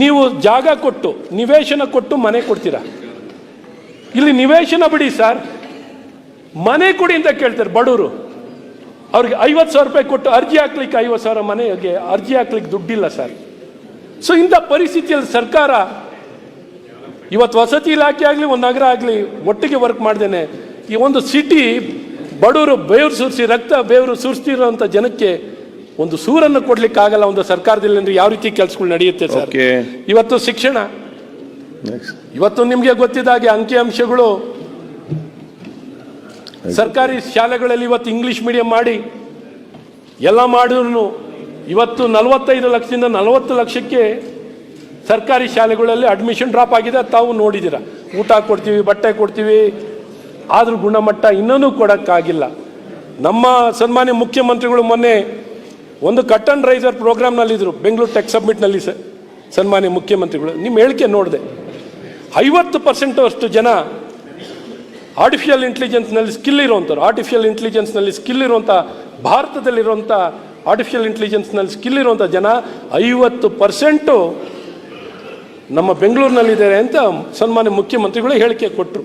ನೀವು ಜಾಗ ಕೊಟ್ಟು, ನಿವೇಶನ ಕೊಟ್ಟು ಮನೆ ಕೊಡ್ತೀರಾ? ಇಲ್ಲಿ ನಿವೇಶನ ಬಿಡಿ ಸರ್, ಮನೆ ಕೊಡಿ ಅಂತ ಕೇಳ್ತಾರೆ ಬಡವರು. ಅವ್ರಿಗೆ 50,000 ರೂಪಾಯಿ ಕೊಟ್ಟು ಅರ್ಜಿ ಹಾಕ್ಲಿಕ್ಕೆ 50,000 ಮನೆಗೆ ಅರ್ಜಿ ಹಾಕ್ಲಿಕ್ಕೆ ದುಡ್ಡಿಲ್ಲ ಸರ್. ಸೊ ಇಂಥ ಪರಿಸ್ಥಿತಿಯಲ್ಲಿ ಸರ್ಕಾರ ಇವತ್ತು ವಸತಿ ಇಲಾಖೆ ಆಗಲಿ, ಒಂದು ನಗರ ಆಗಲಿ ಒಟ್ಟಿಗೆ ವರ್ಕ್ ಮಾಡ್ದೇನೆ ಈ ಒಂದು ಸಿಟಿ ಬಡವರು ಬೇವರು ಸುರಿಸಿ, ಬೇವರು ಸುರಿಸ್ತಿರೋಂಥ ಜನಕ್ಕೆ ಒಂದು ಸೂರನ್ನು ಕೊಡ್ಲಿಕ್ಕೆ ಆಗಲ್ಲ ಒಂದು ಸರ್ಕಾರದಲ್ಲಿ. ಅಂದ್ರೆ ಯಾವ ರೀತಿ ಕೆಲಸಗಳು ನಡೆಯುತ್ತೆ ಸರ್? ಇವತ್ತು ಶಿಕ್ಷಣ, ಇವತ್ತು ನಿಮಗೆ ಗೊತ್ತಿದ್ದಾಗೆ ಅಂಕಿಅಂಶಗಳು ಸರ್ಕಾರಿ ಶಾಲೆಗಳಲ್ಲಿ ಇವತ್ತು ಇಂಗ್ಲಿಷ್ ಮೀಡಿಯಂ ಮಾಡಿ ಎಲ್ಲ ಮಾಡಿದ್ರು ಇವತ್ತು 45 ಲಕ್ಷದಿಂದ 40 ಲಕ್ಷಕ್ಕೆ ಸರ್ಕಾರಿ ಶಾಲೆಗಳಲ್ಲಿ ಅಡ್ಮಿಷನ್ ಡ್ರಾಪ್ ಆಗಿದೆ. ತಾವು ನೋಡಿದ್ದೀರಾ. ಊಟ ಕೊಡ್ತೀವಿ, ಬಟ್ಟೆ ಕೊಡ್ತೀವಿ, ಆದ್ರೂ ಗುಣಮಟ್ಟ ಇನ್ನೂ ಕೊಡೋಕ್ಕಾಗಿಲ್ಲ. ನಮ್ಮ ಸನ್ಮಾನ್ಯ ಮುಖ್ಯಮಂತ್ರಿಗಳು ಮೊನ್ನೆ ಒಂದು ಕಟ್ ಅಂಡ್ ರೈಸರ್ ಪ್ರೋಗ್ರಾಮ್ನಲ್ಲಿದ್ದರು ಬೆಂಗಳೂರು ಟೆಕ್ ಸಬ್ಮಿಟ್ನಲ್ಲಿ. ಸನ್ಮಾನ್ಯ ಮುಖ್ಯಮಂತ್ರಿಗಳು ನಿಮ್ಮ ಹೇಳಿಕೆ ನೋಡಿದೆ. 50% ಅಷ್ಟು ಜನ ಆರ್ಟಿಫಿಷಿಯಲ್ ಇಂಟೆಲಿಜೆನ್ಸ್ನಲ್ಲಿ ಸ್ಕಿಲ್ ಇರುವಂಥ ಭಾರತದಲ್ಲಿರುವಂಥ ಆರ್ಟಿಫಿಷಿಯಲ್ ಇಂಟೆಲಿಜೆನ್ಸ್ನಲ್ಲಿ ಸ್ಕಿಲ್ ಇರುವಂಥ ಜನ 50% ನಮ್ಮ ಬೆಂಗಳೂರಿನಲ್ಲಿದ್ದಾರೆ ಅಂತ ಸನ್ಮಾನ್ಯ ಮುಖ್ಯಮಂತ್ರಿಗಳು ಹೇಳಿಕೆ ಕೊಟ್ಟರು.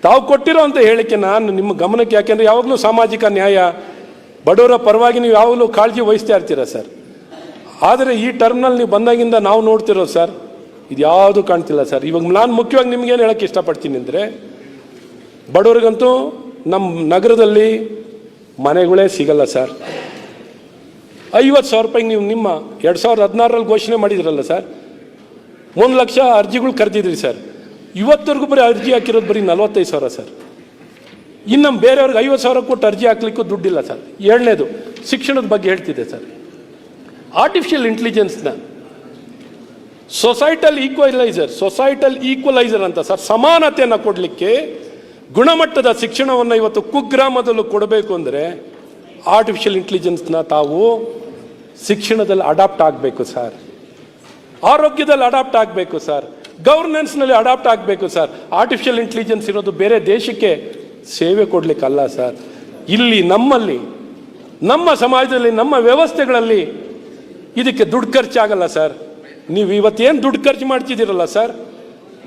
ತಾವು ಕೊಟ್ಟಿರೋಂಥ ಹೇಳಿಕೆ ನಾನು ನಿಮ್ಮ ಗಮನಕ್ಕೆ, ಯಾಕೆಂದರೆ ಯಾವಾಗಲೂ ಸಾಮಾಜಿಕ ನ್ಯಾಯ, ಬಡವರ ಪರವಾಗಿ ನೀವು ಯಾವಾಗಲೂ ಕಾಳಜಿ ವಹಿಸ್ತಾ ಇರ್ತೀರ ಸರ್. ಆದರೆ ಈ ಟರ್ಮ್ನಲ್ಲಿ ನೀವು ಬಂದಾಗಿಂದ ನಾವು ನೋಡ್ತಿರೋದು ಸರ್, ಇದು ಯಾವುದು ಕಾಣ್ತಿಲ್ಲ ಸರ್. ಇವಾಗ ನಾನು ಮುಖ್ಯವಾಗಿ ನಿಮ್ಗೇನು ಹೇಳೋಕ್ಕೆ ಇಷ್ಟಪಡ್ತೀನಿ ಅಂದರೆ, ಬಡವರಿಗಂತೂ ನಮ್ಮ ನಗರದಲ್ಲಿ ಮನೆಗಳೇ ಸಿಗಲ್ಲ ಸರ್. 50,000 ರೂಪಾಯಿಗೆ ನೀವು ನಿಮ್ಮ 2016ರಲ್ಲಿ ಘೋಷಣೆ ಮಾಡಿದ್ರಲ್ಲ ಸರ್, 1 ಲಕ್ಷ ಅರ್ಜಿಗಳು ಕರೆದಿದ್ರಿ ಸರ್. ಇವತ್ತವರೆಗೂ ಬರೀ ಅರ್ಜಿ ಹಾಕಿರೋದು ಬರೀ 45,000 ಸರ್. ಇನ್ನು ಬೇರೆಯವ್ರಿಗೆ 50,000 ಕೊಟ್ಟು ಅರ್ಜಿ ಹಾಕ್ಲಿಕ್ಕೂ ದುಡ್ಡಿಲ್ಲ ಸರ್. 7ನೇದು ಶಿಕ್ಷಣದ ಬಗ್ಗೆ ಹೇಳ್ತಿದ್ದೆ ಸರ್. ಆರ್ಟಿಫಿಷಿಯಲ್ ಇಂಟೆಲಿಜೆನ್ಸ್ನ ಸೊಸೈಟಲ್ ಈಕ್ವಲೈಸರ್ ಅಂತ ಸರ್, ಸಮಾನತೆಯನ್ನು ಕೊಡಲಿಕ್ಕೆ ಗುಣಮಟ್ಟದ ಶಿಕ್ಷಣವನ್ನು ಇವತ್ತು ಕುಗ್ರಾಮದಲ್ಲೂ ಕೊಡಬೇಕು ಅಂದರೆ ಆರ್ಟಿಫಿಷಿಯಲ್ ಇಂಟೆಲಿಜೆನ್ಸ್ನ ತಾವು ಶಿಕ್ಷಣದಲ್ಲಿ ಅಡಾಪ್ಟ್ ಆಗಬೇಕು ಸರ್, ಆರೋಗ್ಯದಲ್ಲಿ ಅಡಾಪ್ಟ್ ಆಗಬೇಕು ಸರ್, ಗವರ್ನೆನ್ಸ್ನಲ್ಲಿ ಅಡಾಪ್ಟ್ ಆಗಬೇಕು ಸರ್. ಆರ್ಟಿಫಿಷಿಯಲ್ ಇಂಟೆಲಿಜೆನ್ಸ್ ಇರೋದು ಬೇರೆ ದೇಶಕ್ಕೆ ಸೇವೆ ಕೊಡಲಿಕ್ಕಲ್ಲ ಸರ್, ಇಲ್ಲಿ ನಮ್ಮಲ್ಲಿ, ನಮ್ಮ ಸಮಾಜದಲ್ಲಿ, ನಮ್ಮ ವ್ಯವಸ್ಥೆಗಳಲ್ಲಿ ಇದಕ್ಕೆ ದುಡ್ಡು ಖರ್ಚಾಗಲ್ಲ ಸರ್. ನೀವು ಇವತ್ತೇನು ದುಡ್ಡು ಖರ್ಚು ಮಾಡ್ತಿದ್ದೀರಲ್ಲ ಸರ್,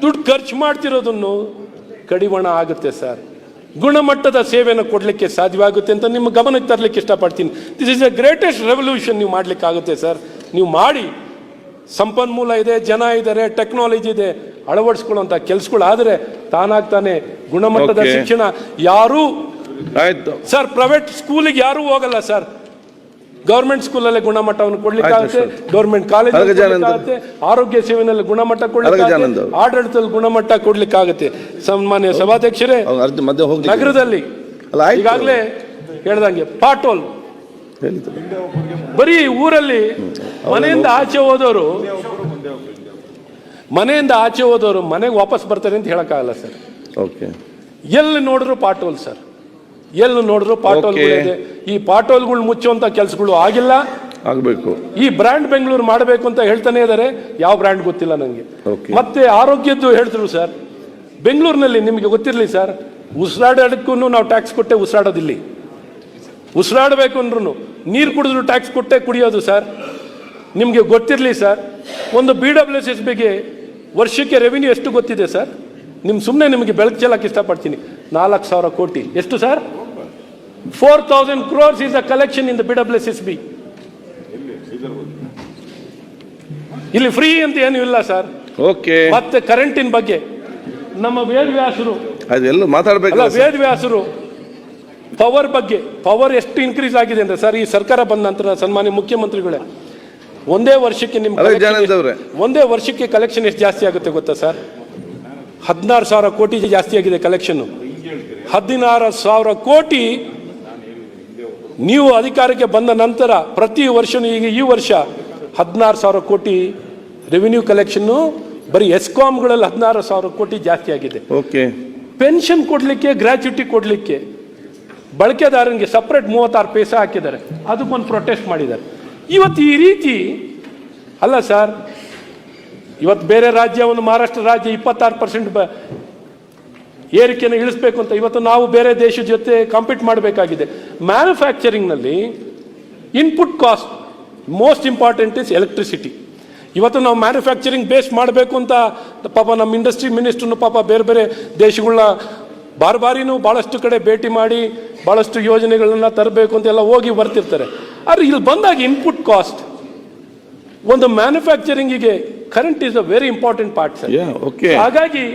ದುಡ್ಡು ಖರ್ಚು ಮಾಡ್ತಿರೋದನ್ನು ಕಡಿವಾಣ ಆಗುತ್ತೆ ಸರ್. ಗುಣಮಟ್ಟದ ಸೇವೆಯನ್ನು ಕೊಡಲಿಕ್ಕೆ ಸಾಧ್ಯವಾಗುತ್ತೆ ಅಂತ ನಿಮ್ಮ ಗಮನಕ್ಕೆ ತರಲಿಕ್ಕೆ ಇಷ್ಟಪಡ್ತೀನಿ. This is the greatest revolution ನೀವು ಮಾಡಲಿಕ್ಕಾಗುತ್ತೆ ಸರ್. ನೀವು ಮಾಡಿ, ಸಂಪನ್ಮೂಲ ಇದೆ, ಜನ ಇದ್ದಾರೆ, ಟೆಕ್ನಾಲಜಿ ಇದೆ, ಅಳವಡಿಸ್ಕೊಳ್ಳುವಂಥ ಕೆಲಸಗಳಾದರೆ ತಾನಾಗ್ತಾನೆ ಗುಣಮಟ್ಟದ ಶಿಕ್ಷಣ ಯಾರೂ ಆಯ್ತು ಸರ್. ಪ್ರೈವೇಟ್ ಸ್ಕೂಲಿಗೆ ಯಾರೂ ಹೋಗಲ್ಲ ಸರ್, ಗೌರ್ಮೆಂಟ್ ಸ್ಕೂಲಲ್ಲೇ ಗುಣಮಟ್ಟವನ್ನು ಕೊಡ್ಲಿಕ್ಕಾಗುತ್ತೆ, ಗೌರ್ಮೆಂಟ್ ಕಾಲೇಜ್, ಆರೋಗ್ಯ ಸೇವೆಯಲ್ಲಿ ಗುಣಮಟ್ಟ ಕೊಡ್ಲಿಕ್ಕಾಗುತ್ತೆ, ಆಡಳಿತದಲ್ಲಿ ಗುಣಮಟ್ಟ ಕೊಡ್ಲಿಕ್ಕಾಗುತ್ತೆ. ಸನ್ಮಾನ್ಯ ಸಭಾಧ್ಯಕ್ಷರೇ, ನಗರದಲ್ಲಿ ಈಗಾಗಲೇ ಹೇಳ್ದಂಗೆ ಪಾಟೋಲ್ ಬರೀ ಊರಲ್ಲಿ ಮನೆಯಿಂದ ಆಚೆ ಹೋದವರು ಮನೆಗೆ ವಾಪಸ್ ಬರ್ತಾರೆ ಅಂತ ಹೇಳಕ್ಕಾಗಲ್ಲ ಸರ್. ಎಲ್ಲಿ ನೋಡಿದ್ರು ಪಾಟೋಲ್ ಸರ್, ಎಲ್ಲಿ ನೋಡಿದ್ರು ಪಾಟೋಲ್ಗಳಿದೆ. ಈ ಪಾಟೋಲ್ಗಳು ಮುಚ್ಚುವಂತ ಕೆಲಸಗಳು ಆಗಿಲ್ಲ, ಆಗಬೇಕು. ಈ ಬ್ರ್ಯಾಂಡ್ ಬೆಂಗಳೂರು ಮಾಡಬೇಕು ಅಂತ ಹೇಳ್ತಾನೆ ಇದ್ದಾರೆ, ಯಾವ ಬ್ರ್ಯಾಂಡ್ ಗೊತ್ತಿಲ್ಲ ನನಗೆ. ಮತ್ತೆ ಆರೋಗ್ಯದ್ದು ಹೇಳ್ತಿರು ಸರ್, ಬೆಂಗಳೂರಿನಲ್ಲಿ ನಿಮಗೆ ಗೊತ್ತಿರಲಿ ಸರ್, ಉಸಿರಾಡೋದಕ್ಕೂ ನಾವು ಟ್ಯಾಕ್ಸ್ ಕೊಟ್ಟೆ ಉಸಿರಾಡೋದಿಲ್ಲಿ, ಉಸಿರಾಡಬೇಕು ಅಂದ್ರೂ ನೀರು ಕುಡಿದ್ರು ಟ್ಯಾಕ್ಸ್ ಕೊಟ್ಟೆ ಕುಡಿಯೋದು ಸರ್. ನಿಮಗೆ ಗೊತ್ತಿರಲಿ ಸರ್, ಒಂದು BWSSBಗೆ ವರ್ಷಕ್ಕೆ ರೆವಿನ್ಯೂ ಎಷ್ಟು ಗೊತ್ತಿದೆ ಸರ್? ನಿಮಗೆ ಬೆಳಕು ಚೆಲ್ಲಕ್ಕೆ ಇಷ್ಟಪಡ್ತೀನಿ. 4,000 ಕೋಟಿ. ಎಷ್ಟು sir? 4,000 crores is a collection in the BWSSB. ಇಲ್ಲಿ ಫ್ರೀ ಅಂತ ಏನು ಇಲ್ಲ ಸರ್. ಮತ್ತೆ ಕರೆಂಟಿನ ಬಗ್ಗೆ ನಮ್ಮ ವೇದವ್ಯಾಸರು ಪವರ್ ಬಗ್ಗೆ, ಪವರ್ ಎಷ್ಟು ಇನ್ಕ್ರೀಸ್ ಆಗಿದೆ ಅಂದ್ರೆ ಸರ್, ಈ ಸರ್ಕಾರ ಬಂದ ನಂತರ ಸನ್ಮಾನ್ಯ ಮುಖ್ಯಮಂತ್ರಿಗಳೇ, ಒಂದೇ ವರ್ಷಕ್ಕೆ ಕಲೆಕ್ಷನ್ ಎಷ್ಟು ಜಾಸ್ತಿ ಆಗುತ್ತೆ ಗೊತ್ತಾ ಸರ್? 16,000 ಕೋಟಿ ಜಾಸ್ತಿ ಆಗಿದೆ ಕಲೆಕ್ಷನ್. 16,000 ಕೋಟಿ ನೀವು ಅಧಿಕಾರಕ್ಕೆ ಬಂದ ನಂತರ ಪ್ರತಿ ವರ್ಷನೂ, ಈಗ ಈ ವರ್ಷ 16,000 ಕೋಟಿ ರೆವಿನ್ಯೂ ಕಲೆಕ್ಷನ್ ಬರೀ ಎಸ್ಕಾಂಗಳಲ್ಲಿ 16,000 ಕೋಟಿ ಜಾಸ್ತಿ ಆಗಿದೆ. ಪೆನ್ಷನ್ ಕೊಡ್ಲಿಕ್ಕೆ, ಗ್ರಾಚ್ಯುಟಿ ಕೊಡ್ಲಿಕ್ಕೆ ಬಳಕೆದಾರನಿಗೆ ಸಪರೇಟ್ 36 ಪೈಸೆ ಹಾಕಿದ್ದಾರೆ, ಅದಕ್ಕೊಂದು ಪ್ರೊಟೆಸ್ಟ್ ಮಾಡಿದ್ದಾರೆ. ಇವತ್ತು ಈ ರೀತಿ ಅಲ್ಲ ಸರ್. ಇವತ್ತು ಬೇರೆ ರಾಜ್ಯ, ಒಂದು ಮಹಾರಾಷ್ಟ್ರ ರಾಜ್ಯ 26% ಏರಿಕೆಯನ್ನು ಇಳಿಸಬೇಕು ಅಂತ ಇವತ್ತು ನಾವು ಬೇರೆ ದೇಶದ ಜೊತೆ ಕಾಂಪೀಟ್ ಮಾಡಬೇಕಾಗಿದೆ. ಮ್ಯಾನುಫ್ಯಾಕ್ಚರಿಂಗ್ನಲ್ಲಿ input cost most important is electricity. ಇವತ್ತು ನಾವು ಮ್ಯಾನುಫ್ಯಾಕ್ಚರಿಂಗ್ ಬೇಸ್ ಮಾಡಬೇಕು ಅಂತ ಪಾಪ ನಮ್ಮ ಇಂಡಸ್ಟ್ರಿ ಮಿನಿಸ್ಟ್ರನ್ನು ಪಾಪ ಬೇರೆ ಬೇರೆ ದೇಶಗಳನ್ನ ಬಾರಿನೂ ಭಾಳಷ್ಟು ಕಡೆ ಭೇಟಿ ಮಾಡಿ ಭಾಳಷ್ಟು ಯೋಜನೆಗಳನ್ನ ತರಬೇಕು ಅಂತೆಲ್ಲ ಹೋಗಿ ಬರ್ತಿರ್ತಾರೆ. ಆದರೆ ಇಲ್ಲಿ ಬಂದಾಗ ಇನ್ಪುಟ್ ಕಾಸ್ಟ್, ಒಂದು ಮ್ಯಾನುಫ್ಯಾಕ್ಚರಿಂಗಿಗೆ current is a very important part sir. ಹಾಗಾಗಿ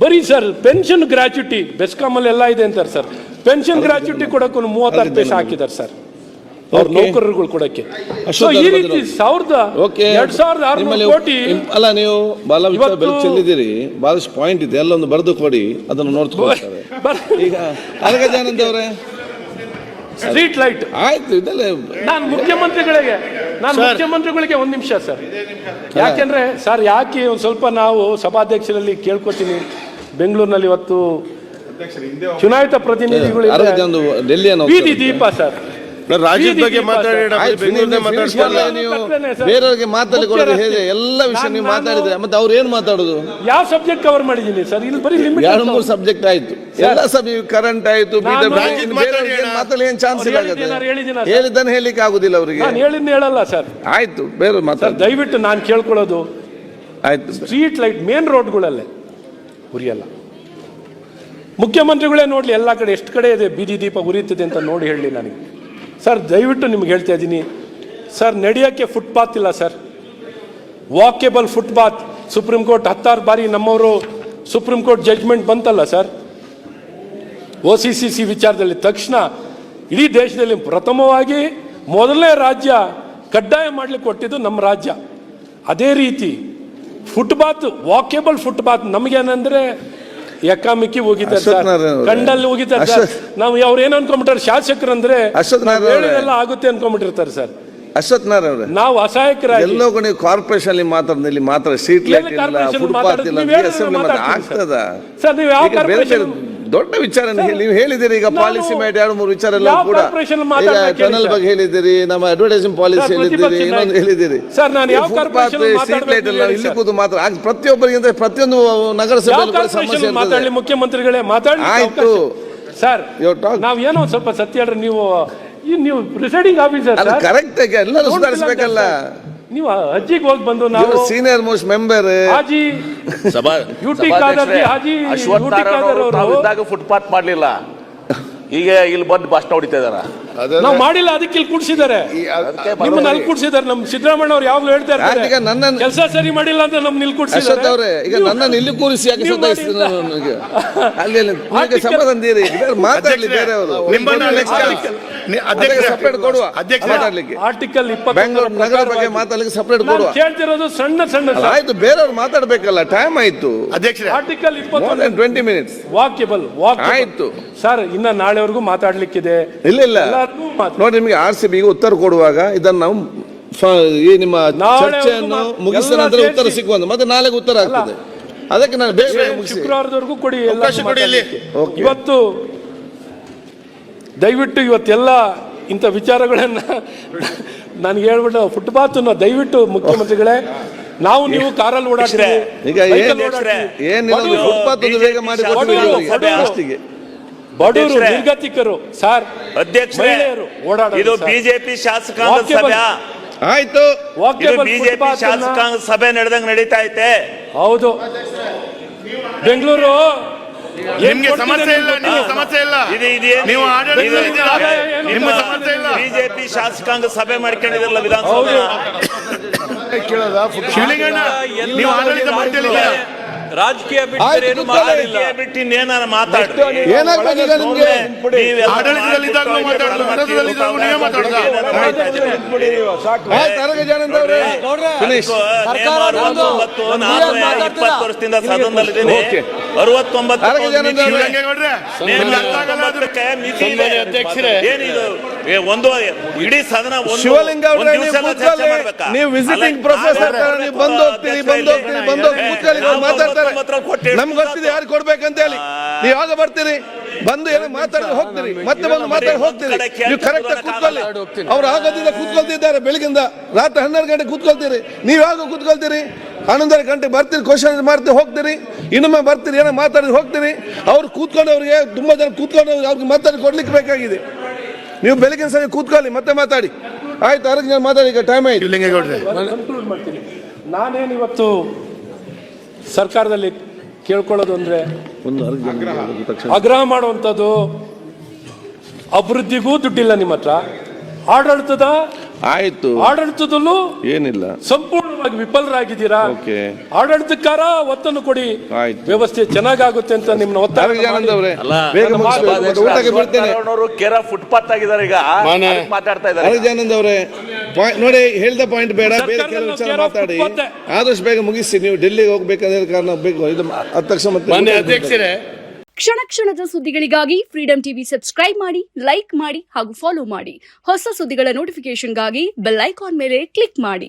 ಬರೀ ಸರ್ ಪೆನ್ಷನ್ ಗ್ರಾಚ್ಯುಟಿ ಬೆಸ್ಕಾಮಲ್ಲಿ ಎಲ್ಲ ಇದೆ ಅಂತಾರೆ ಸರ್, ಪೆನ್ಷನ್ ಗ್ರಾಚ್ಯುಟಿ ಕೊಡಕ್ಕೂ 36 ಪೈಸೆ ಹಾಕಿದ್ದಾರೆ ಸರ್ ಅವ್ರ ನೌಕರರುಗಳು ಕೊಡಕ್ಕೆ. ಈ ರೀತಿ 2,600 ಕೋಟಿ ಅಲ್ಲ, ನೀವು ಚೆಲ್ಲಿದ್ದೀರಿ, ಬಹಳಷ್ಟು ಪಾಯಿಂಟ್ ಇದೆ, ಎಲ್ಲೊಂದು ಬರೆದು ಕೊಡಿ, ಅದನ್ನು ನೋಡ್ತಾರೆ. ಈಗ ಅನಗಜಾನಂದ್ ಅವರೇ, ಸ್ಟ್ರೀಟ್ ಲೈಟ್ ಆಯ್ತು, ಇದೆಲ್ಲ ನಾನು ಮುಖ್ಯಮಂತ್ರಿಗಳಿಗೆ ಒಂದು ನಿಮಿಷ ಸರ್, ಯಾಕೆಂದ್ರೆ ಸರ್ ಯಾಕೆ ಒಂದು ಸ್ವಲ್ಪ ನಾವು ಸಭಾಧ್ಯಕ್ಷರಲ್ಲಿ ಕೇಳ್ಕೊತೀನಿ, ಬೆಂಗಳೂರಿನಲ್ಲಿ ಇವತ್ತು ಚುನಾಯಿತ ಪ್ರತಿನಿಧಿಗಳು ಬೀದಿ ದೀಪ ಸರ್, ರಾಜ್ಯದ ಬಗ್ಗೆ ಬೇರೆಯವರಿಗೆ ಮಾತಾಡಿ ಕೊಡೋದು ಹೇಗೆ? ಎಲ್ಲ ವಿಷಯ ನೀವು ಮಾತಾಡಿದ್ರೆ ಮತ್ತೆ ಅವ್ರು ಏನ್ ಮಾತಾಡೋದು? ಯಾವ ಸಬ್ಜೆಕ್ಟ್ ಕವರ್ ಮಾಡಿದ್ದೀನಿ ಸರ್? ಇಲ್ಲಿ ಬರೀ 2-3 ಸಬ್ಜೆಕ್ಟ್ ಆಯ್ತು, ಎಲ್ಲ ಸಬ್ಜೆಕ್ಟ್ ಕರೆಂಟ್ ಆಯ್ತು, ಮಾತಾಡಿ ಏನ್ ಚಾನ್ಸ್ ಇಲ್ಲ. ಹೇಳಿದ್ದಾನೆ ಹೇಳಿಕ್ಕೆ ಆಗುದಿಲ್ಲ ಅವರಿಗೆ, ನಾನು ಹೇಳಿದ್ನ ಹೇಳಲ್ಲ ಸರ್. ಆಯ್ತು, ಬೇರೆ ಮಾತಾಡ. ದಯವಿಟ್ಟು ನಾನು ಕೇಳ್ಕೊಳ್ಳೋದು, ಆಯ್ತು, ಸ್ಟ್ರೀಟ್ ಲೈಟ್ ಮೇನ್ ರೋಡ್ಗಳಲ್ಲೇ ಉರಿಯಲ್ಲ. ಮುಖ್ಯಮಂತ್ರಿಗಳೇ ನೋಡ್ಲಿ ಎಲ್ಲ ಕಡೆ ಎಷ್ಟು ಕಡೆ ಇದೆ ಬೀದಿ ದೀಪ ಉರಿಯುತ್ತದೆ ಅಂತ ನೋಡಿ ಹೇಳಿ ನನಗೆ ಸರ್. ದಯವಿಟ್ಟು ನಿಮ್ಗೆ ಹೇಳ್ತಾ ಇದ್ದೀನಿ ಸರ್, ನಡೆಯೋಕ್ಕೆ ಫುಟ್ಪಾತ್ ಇಲ್ಲ sir, walkable footpath. Supreme court 16 ಬಾರಿ ನಮ್ಮವರು ಸುಪ್ರೀಂ ಕೋರ್ಟ್ ಜಡ್ಜ್ಮೆಂಟ್ ಬಂತಲ್ಲ ಸರ್ OCCC ವಿಚಾರದಲ್ಲಿ. ತಕ್ಷಣ ಇಡೀ ದೇಶದಲ್ಲಿ ಪ್ರಥಮವಾಗಿ ಮೊದಲನೇ ರಾಜ್ಯ ಕಡ್ಡಾಯ ಮಾಡ್ಲಿಕ್ಕೆ ಕೊಟ್ಟಿದ್ದು ನಮ್ಮ ರಾಜ್ಯ. ಅದೇ ರೀತಿ ಫುಟ್ಪಾತ್, ವಾಕೇಬಲ್ ಫುಟ್ಪಾತ್ ನಮಗೇನಂದ್ರೆ ಎಕಾಮಿಕ್ಕಿ ಹೋಗಿದ್ದಾರೆ ಸರ್, ಕಂಡಲ್ಲಿ ಹೋಗಿದ್ದಾರೆ ಸರ್. ನಾವು ಅವ್ರು ಏನು ಅನ್ಕೊಂಡ್ಬಿಟ್ಟಾರೆ, ಶಾಸಕರು ಅಂದ್ರೆ ಹೇಳಿದೆಲ್ಲ ಆಗುತ್ತೆ ಅನ್ಕೊಂಡ್ಬಿಟ್ಟಿರ್ತಾರೆ ಸರ್. ಅಶ್ವಥ್ ನಾರಾಯಣ ಅವರೇ, ನಾವು ಅಸಹಾಯಕರಾಗಿ ಎಲ್ಲೋ ನೀವು ಕಾರ್ಪೊರೇಷನ್ ಅಲ್ಲಿ ಮಾತಾಡ್ದೆ, ಇಲ್ಲಿ ಮಾತ್ರ ಸ್ಟ್ರೀಟ್ ಲೈಟ್ ಇಲ್ಲ, ಕಾರ್ಪೊರೇಷನ್ ಫುಟ್ಪಾತ್ ಇಲ್ಲ, ಮಾತಾಡ್ತೀವಿ, ಅಸೆಂಬ್ಲಿ ಮಾತಾಡ್ತೀವಿ ಆಗ್ತದ? ಸರ್, ನೀವು ಯಾವ ಈಗ ಬೇರೆ ಬೇರೆ ಕಾರ್ಪೊರೇಷನ್ ದೊಡ್ಡ ವಿಚಾರ ನೀವು ಹೇಳಿದಿರಿ. ಈಗ ಪಾಲಿಸಿ ಮಾಡಿ 2-3 ವಿಚಾರ ಎಲ್ಲ ಯಾವ ಕೂಡ ಕಾರ್ಪೊರೇಷನ್ ಈಗ ಮಾತಾಡ್ಲಿಕ್ಕೆ ಟನಲ್ ಹೇಳಿ ಬಗ್ಗೆ ಹೇಳಿದಿರಿ, ನಮ್ಮ ಅಡ್ವರ್ಟೈಸಿಂಗ್ ಪಾಲಿಸಿ ಸರ್, ಹೇಳಿದಿರಿ, ಪ್ರತಿಪಕ್ಷ ಇನ್ನೊಂದು ನಾಯಕ. ಹೇಳಿದಿರಿ. ಸರ್, ನಾನು ಯಾವ ಫುಟ್ಪಾತ್, ಕಾರ್ಪೊರೇಷನ್ ಸ್ಟ್ರೀಟ್ ಲೈಟ್ ಎಲ್ಲ ಮಾತಾಡ್ಬೇಕು ಇಲ್ಲಿ ಹೇಳಿ ಕೂತು ಮಾತ್ರ ಪ್ರತಿಯೊಬ್ಬರಿಗೆ ಪ್ರತಿಯೊಂದು ಯಾವ ನಗರಸಭೆಯಲ್ಲಿ ಕೂಡ ಸಮಸ್ಯೆ ಕಾರ್ಪೊರೇಷನ್ ಇರ್ತದೆ. ಮಾತಾಡಲಿ, ಮುಖ್ಯಮಂತ್ರಿಗಳೇ ಮಾತಾಡಲಿ. ಆಯ್ತು ಸರ್, Your talk. ನಾವ್ ಏನೋ ಸ್ವಲ್ಪ ಸತ್ಯ ಹೇಳ್ರಿ. ನೀವು ಪ್ರಿಸೈಡಿಂಗ್ ಆಫೀಸರ್ ಅದು ಕರೆಕ್ಟ್ ಆಗಿ ಎಲ್ಲರೂ ಸುಧಾರಿಸಬೇಕಲ್ಲ. ನೀವು ಅಜ್ಜಿಗೆ ಹೋಗಿ ಬಂದು ನಾವು ಸೀನಿಯರ್ ಮೋಸ್ಟ್ ಮೆಂಬರ್ ಹಾಜಿ ಸಭಾ ಯುಟಿ ಖಾದರ್ಜಿ, ಹಾಜಿ ಅಶ್ವಥ್ ಯುಟಿ ನಾರಾಯಣ ಖಾದರ್ ಅವರು ಅವರು ತಾವಿದ್ದಾಗ ಫುಟ್ಪಾತ್ ಮಾಡ್ಲಿಲ್ಲ, ಈಗ ಇಲ್ಲಿ ಬಂದು ಭಾಷಣ ಹೊಡಿತಾ ಇದಾರ. ನಾವು ಮಾಡಿಲ್ಲ, ಅದಕ್ಕೆ ಇಲ್ಲಿ ಕೂಡ್ಸಿದ್ದಾರೆ, ನಿಮ್ಮನ್ನ ಅಲ್ಲಿ ಕೂಡ್ಸಿದ್ದಾರೆ. ನಮ್ ಸಿದ್ದರಾಮಯ್ಯ ಅವ್ರು ಯಾವಾಗ್ಲೂ ಹೇಳ್ತಾ ಇರ್ತಾರೆ, ಈಗ ನನ್ನನ್ನು ಕೆಲಸ ಸರಿ ಮಾಡಿಲ್ಲ ಅಂತ ನಮ್ನ ಇಲ್ಲಿ ಅಶ್ವಥ್ ಕೂಡ್ಸಿದ್ದಾರೆ. ಅವರೇ, ಈಗ ನನ್ನನ್ನು ಇಲ್ಲಿ ಕೂರಿಸಿ ಯಾಕೆ ನೀವು ಸತಾಯಿಸ್ತೀನಿ ಮಾಡಿಲ್ಲ. ನನಗೆ? ಅಲ್ಲಿ ಈಗ ಸಂಬಂಧೀರಿ ಮಾತಾಡ್ಲಿ ಬೇರೆಯವರು ಸಪರೇಟ್ ಕೊಡುವ ಮಾತಾಡ್ಲಿಕ್ಕೆ. ಆರ್ಟಿಕಲ್ ಬೆಂಗಳೂರು ನಗರ ಬಗ್ಗೆ ಮಾತಾಡ್ಲಿಕ್ಕೆ ಸಪರೇಟ್ ಕೊಡುವ. ಕೇಳ್ತಿರೋದು ಸಣ್ಣ ಸಣ್ಣ ಅಲ್ಲ, ಆಯ್ತು, ಬೇರೆಯವ್ರು ಮಾತಾಡ್ಬೇಕಲ್ಲ, ಟೈಮ್ ಆಯ್ತು. Article More than 20 minutes. Walkable ಆಯ್ತು ಸರ್, ಇನ್ನ ನಾಳೆವರೆಗೂ ಮಾತಾಡ್ಲಿಕ್ಕಿದೆ. ಇಲ್ಲ ಇಲ್ಲ ಎಲ್ಲಾರ್ಗೂ ನೋಡಿ, ನಿಮಗೆ RCB ಗೆ ಉತ್ತರ ಕೊಡುವಾಗ ಇದನ್ನು ನಾವು ಈ ನಿಮ್ಮ ಚರ್ಚೆಯನ್ನು ಮುಗಿಸಿದ ನಂತರ ಉತ್ತರ ಸಿಕ್ಕುವಂತ ಮತ್ತೆ ನಾಳೆಗೆ ಉತ್ತರ ಆಗ್ತದೆ. ಅದಕ್ಕೆ ನಾನು ಬೇಗ ಬೇಗ ಮುಗಿಸಿ ಶುಕ್ರವಾರದವರೆಗೂ ಕೊಡಿ, ಎಲ್ಲ ಅವಕಾಶ ಕೊಡಿ ಇಲ್ಲಿ. Okay. ಇವತ್ತು ದಯವಿಟ್ಟು ಇವತ್ತೆಲ್ಲ ಇಂಥ ವಿಚಾರಗಳನ್ನ ನನಗೆ ಹೇಳ್ಬಿಟ್ಟು ಫುಟ್ಪಾತ್ ದಯವಿಟ್ಟು ಮುಖ್ಯಮಂತ್ರಿಗಳೇ, ನಾವು ನೀವು ಕಾರಲ್ಲಿ ಓಡಾಡ್ತೀವಿ, ಈಗ ಏನಿಲ್ಲ, ಫುಟ್ಪಾತ್ ಒಂದು ಬೇಗ ಮಾಡಿ ಲಾಸ್ಟಿಗೆ ಬಡವರು, ನಿರ್ಗತಿಕರು, ಸರ್, ಅಧ್ಯಕ್ಷರೇ, ಮಹಿಳೆಯರು ಓಡಾಡೋದು ಇದು ಸರ್. ಬಿಜೆಪಿ ಶಾಸಕಾಂಗ ವಾಕ್ಯಬಲ್. ಸಭೆ. ಆಯ್ತು, ಇದು ವಾಕ್ಯಬಲ್ ಬಿಜೆಪಿ ಫುಟ್ಪಾತ್ ಅನ್ನ- ಶಾಸಕಾಂಗ ಸಭೆ ನಡೆದಂಗೆ ನಡೀತಾ ಐತೆ. ಹೌದು, ಬೆಂಗಳೂರು ನಿಮ್ಗೆ ಸಮಸ್ಯೆ ಇಲ್ಲ, ನಿಮ್ಗೆ ಸಮಸ್ಯೆ ಇಲ್ಲ. ನೀವು ಆಡಳಿತದಲ್ಲಿದ್ದೀರಾ, ನಿಮ್ಮ ಸಮಸ್ಯೆ ಇಲ್ಲ. ಬಿಜೆಪಿ ಶಾಸಕಾಂಗ ಸಭೆ ಮಾಡ್ಕೊಂಡಿದ್ರಲ್ಲ ವಿಧಾನಸಭೆ. ಶಿವಲಿಂಗಣ್ಣ, ನೀವು ಆಡಳಿತ ಮಾಡ್ತಿದ್ದೀರಾ? ರಾಜಕೀಯ ಆಯ್ತು, ಬಿಟ್ಟು ಇನ್ನೇನಾರ ಮಾತಾಡ್ರಿ. ಏನಾಗ್ಬೇಕು ಈಗ ನಿಮ್ಗೆ? ಆಡಳಿತದಲ್ಲಿದ್ದಾಗಲೂ ಮಾತಾಡೋದು, ವಿರೋಧದಲ್ಲಿದ್ದಾಗಲೂ ನೀವೇ ಮಾತಾಡೋದು. ಆಯ್ತು, ಅರಗ ಜಾನಂದ್ ಅವರೇ, ಫಿನಿಶ್. 20 ವರ್ಷದಿಂದ ಸದನದಲ್ಲಿದ್ದೀನಿ. Okay. 69 ಅರಗ ಜಾನಂದ್ ಅವರೇ, ಶಿವಲಿಂಗೇಗೌಡ್ರೆ, ನಿಮ್ಗೆ ಅರ್ಥ ಆಗಲ್ಲ ಅದು. ಏನಿದು ಒಂದು ಇಡೀ ಸದನ ಶಿವಲಿಂಗ ಅವರೇ, ಒಂದು ದಿವಸ ನೀವು ಚರ್ಚೆ ಕೂತ್ಕೊಳ್ಳಿ. ಮಾಡ್ಬೇಕಾ? ನೀವು ವಿಸಿಟಿಂಗ್ ಪ್ರೊಫೆಸರ್ ನೀವು ಬಂದು ಹೋಗ್ತೀರಿ, ಕೂತ್ಕೊಳ್ಳಿ, ನಾವು ಮಾತಾಡ್ತಾರೆ. ನಮ್ಗೆ ಗೊತ್ತಿದೆ ಯಾರು ಕೊಡ್ಬೇಕಂತ ಹೇಳಿ. ನೀವು ಯಾವಾಗ ಬರ್ತೀರಿ, ಬಂದು ಏನೋ ಮಾತಾಡಿ ಹೋಗ್ತೀರಿ, ಮತ್ತೆ ಬಂದು ಮಾತಾಡಿ ಹೋಗ್ತೀರಿ. ನೀವು ಕರೆಕ್ಟ್ ಆಗಿ ಕೂತ್ಕೊಳ್ಳಿ. ಅವ್ರು ಆಗೋದಿಂದ ಕೂತ್ಕೊಳ್ತಿದ್ದಾರೆ, ಬೆಳಗಿಂದ ರಾತ್ರಿ 12 ಗಂಟೆ ಕೂತ್ಕೊಳ್ತೀರಿ. ನೀವು ಯಾವಾಗ ಕೂತ್ಕೊಳ್ತೀರಿ? 11 ಗಂಟೆ ಬರ್ತೀರಿ, ಕ್ವಶನ್ ಮಾಡ್ತೀರಿ, ಹೋಗ್ತೀರಿ. ಇನ್ನೊಮ್ಮೆ ಬರ್ತೀರಿ, ಏನೋ ಮಾತಾಡಿ ಹೋಗ್ತೀರಿ. ಅವ್ರು ಕೂತ್ಕೊಂಡವ್ರಿಗೆ ತುಂಬಾ ಜನ ಕೂತ್ಕೊಂಡವ್ರಿಗೆ ಅವ್ರಿಗೆ ಮಾತಾಡಿ ಕೊಡ್ಲಿಕ್ಕೆ ಬೇಕಾಗಿದೆ. ನೀವು ಬೆಳಗಿನ ಸಮಯ ಕೂತ್ಕೊಳ್ಳಿ, ಮತ್ತೆ ಮಾತಾಡಿ. ಆಯ್ತು, ಅರಗ ಜನ ಮಾತಾಡಿ, ಈಗ ಟೈಮ್ ಆಯ್ತು. ಶಿವಲಿಂಗೇಗೌಡ್ರೆ, ಕನ್ಕ್ಲೂಡ್ ಮಾಡ್ತೀನಿ. ನಾನೇನು ಇವತ್ತು ಸರ್ಕಾರದಲ್ಲಿ ಕೇಳ್ಕೊಳ್ಳೋದು ಅಂದ್ರೆ, ಆಗ್ರಹ ಮಾಡುವಂಥದ್ದು, ಅಭಿವೃದ್ಧಿಗೂ ದುಡ್ಡಿಲ್ಲ ನಿಮ್ಮ ಹತ್ರ, ಆಯ್ತು, ಆಡಳಿತದಲ್ಲೂ ಏನಿಲ್ಲ, ಸಂಪೂರ್ಣವಾಗಿ ವಿಫಲರಾಗಿದ್ದೀರಾ. Okay. ಆಡಳಿತಕ್ಕಾರ ಒತ್ತನ್ನು ಕೊಡಿ, ಆಯ್ತು. ವ್ಯವಸ್ಥೆ ಚೆನ್ನಾಗುತ್ತೆ ಅಂತ ನಿಮ್ಮನ್ನ ಒತ್ತಾಯ ಅರಗ ಜಾನಂದ್ ಅವರೇ, ಅಲ್ಲ, ಬೇಗ ಮುಗಿಸ್ಬೇಕು, ಊಟಕ್ಕೆ ಬಿಡ್ತೇನೆ. ಕೇರ ಫುಟ್ಪಾತ್ ಆಗಿದ್ದಾರೆ, ಈಗ ಅದಕ್ಕೆ ಮಾತಾಡ್ತಾ ಇದ್ದಾರೆ. ಅರಗ ಜಾನಂದ್ ಅವರೇ, ನೋಡಿ, ಹೇಳ್ದ ಪಾಯಿಂಟ್ ಬೇಡ, ಬೇರೆ ಕೆಲವು ವಿಚಾರ ಸರ್ಕಾರದಲ್ಲಿ ಮಾತಾಡಿ. ಫುಟ್ಪಾತೆ. ಆದಷ್ಟು ಬೇಗ ಮುಗಿಸಿ. ನೀವು ಡೆಲ್ಲಿಗೆ ಹೋಗ್ಬೇಕಂದ್ರೆ ಕಾರಣ ಬೇಕು, ಇದು 10 ತಕ್ಷಣ ಮತ್ತೆ ಅಧ್ಯಕ್ಷರೇ, ಕ್ಷಣ ಕ್ಷಣದ ಸುದ್ದಿಗಳಿಗಾಗಿ ಫ್ರೀಡಂ ಟಿವಿ ಸಬ್ಸ್ಕ್ರೈಬ್ ಮಾಡಿ, ಲೈಕ್ ಮಾಡಿ ಹಾಗೂ ಫಾಲೋ ಮಾಡಿ. ಹೊಸ ಸುದ್ದಿಗಳ ನೋಟಿಫಿಕೇಶನ್ಗಾಗಿ ಬೆಲ್ ಐಕಾನ್ ಮೇಲೆ ಕ್ಲಿಕ್ ಮಾಡಿ.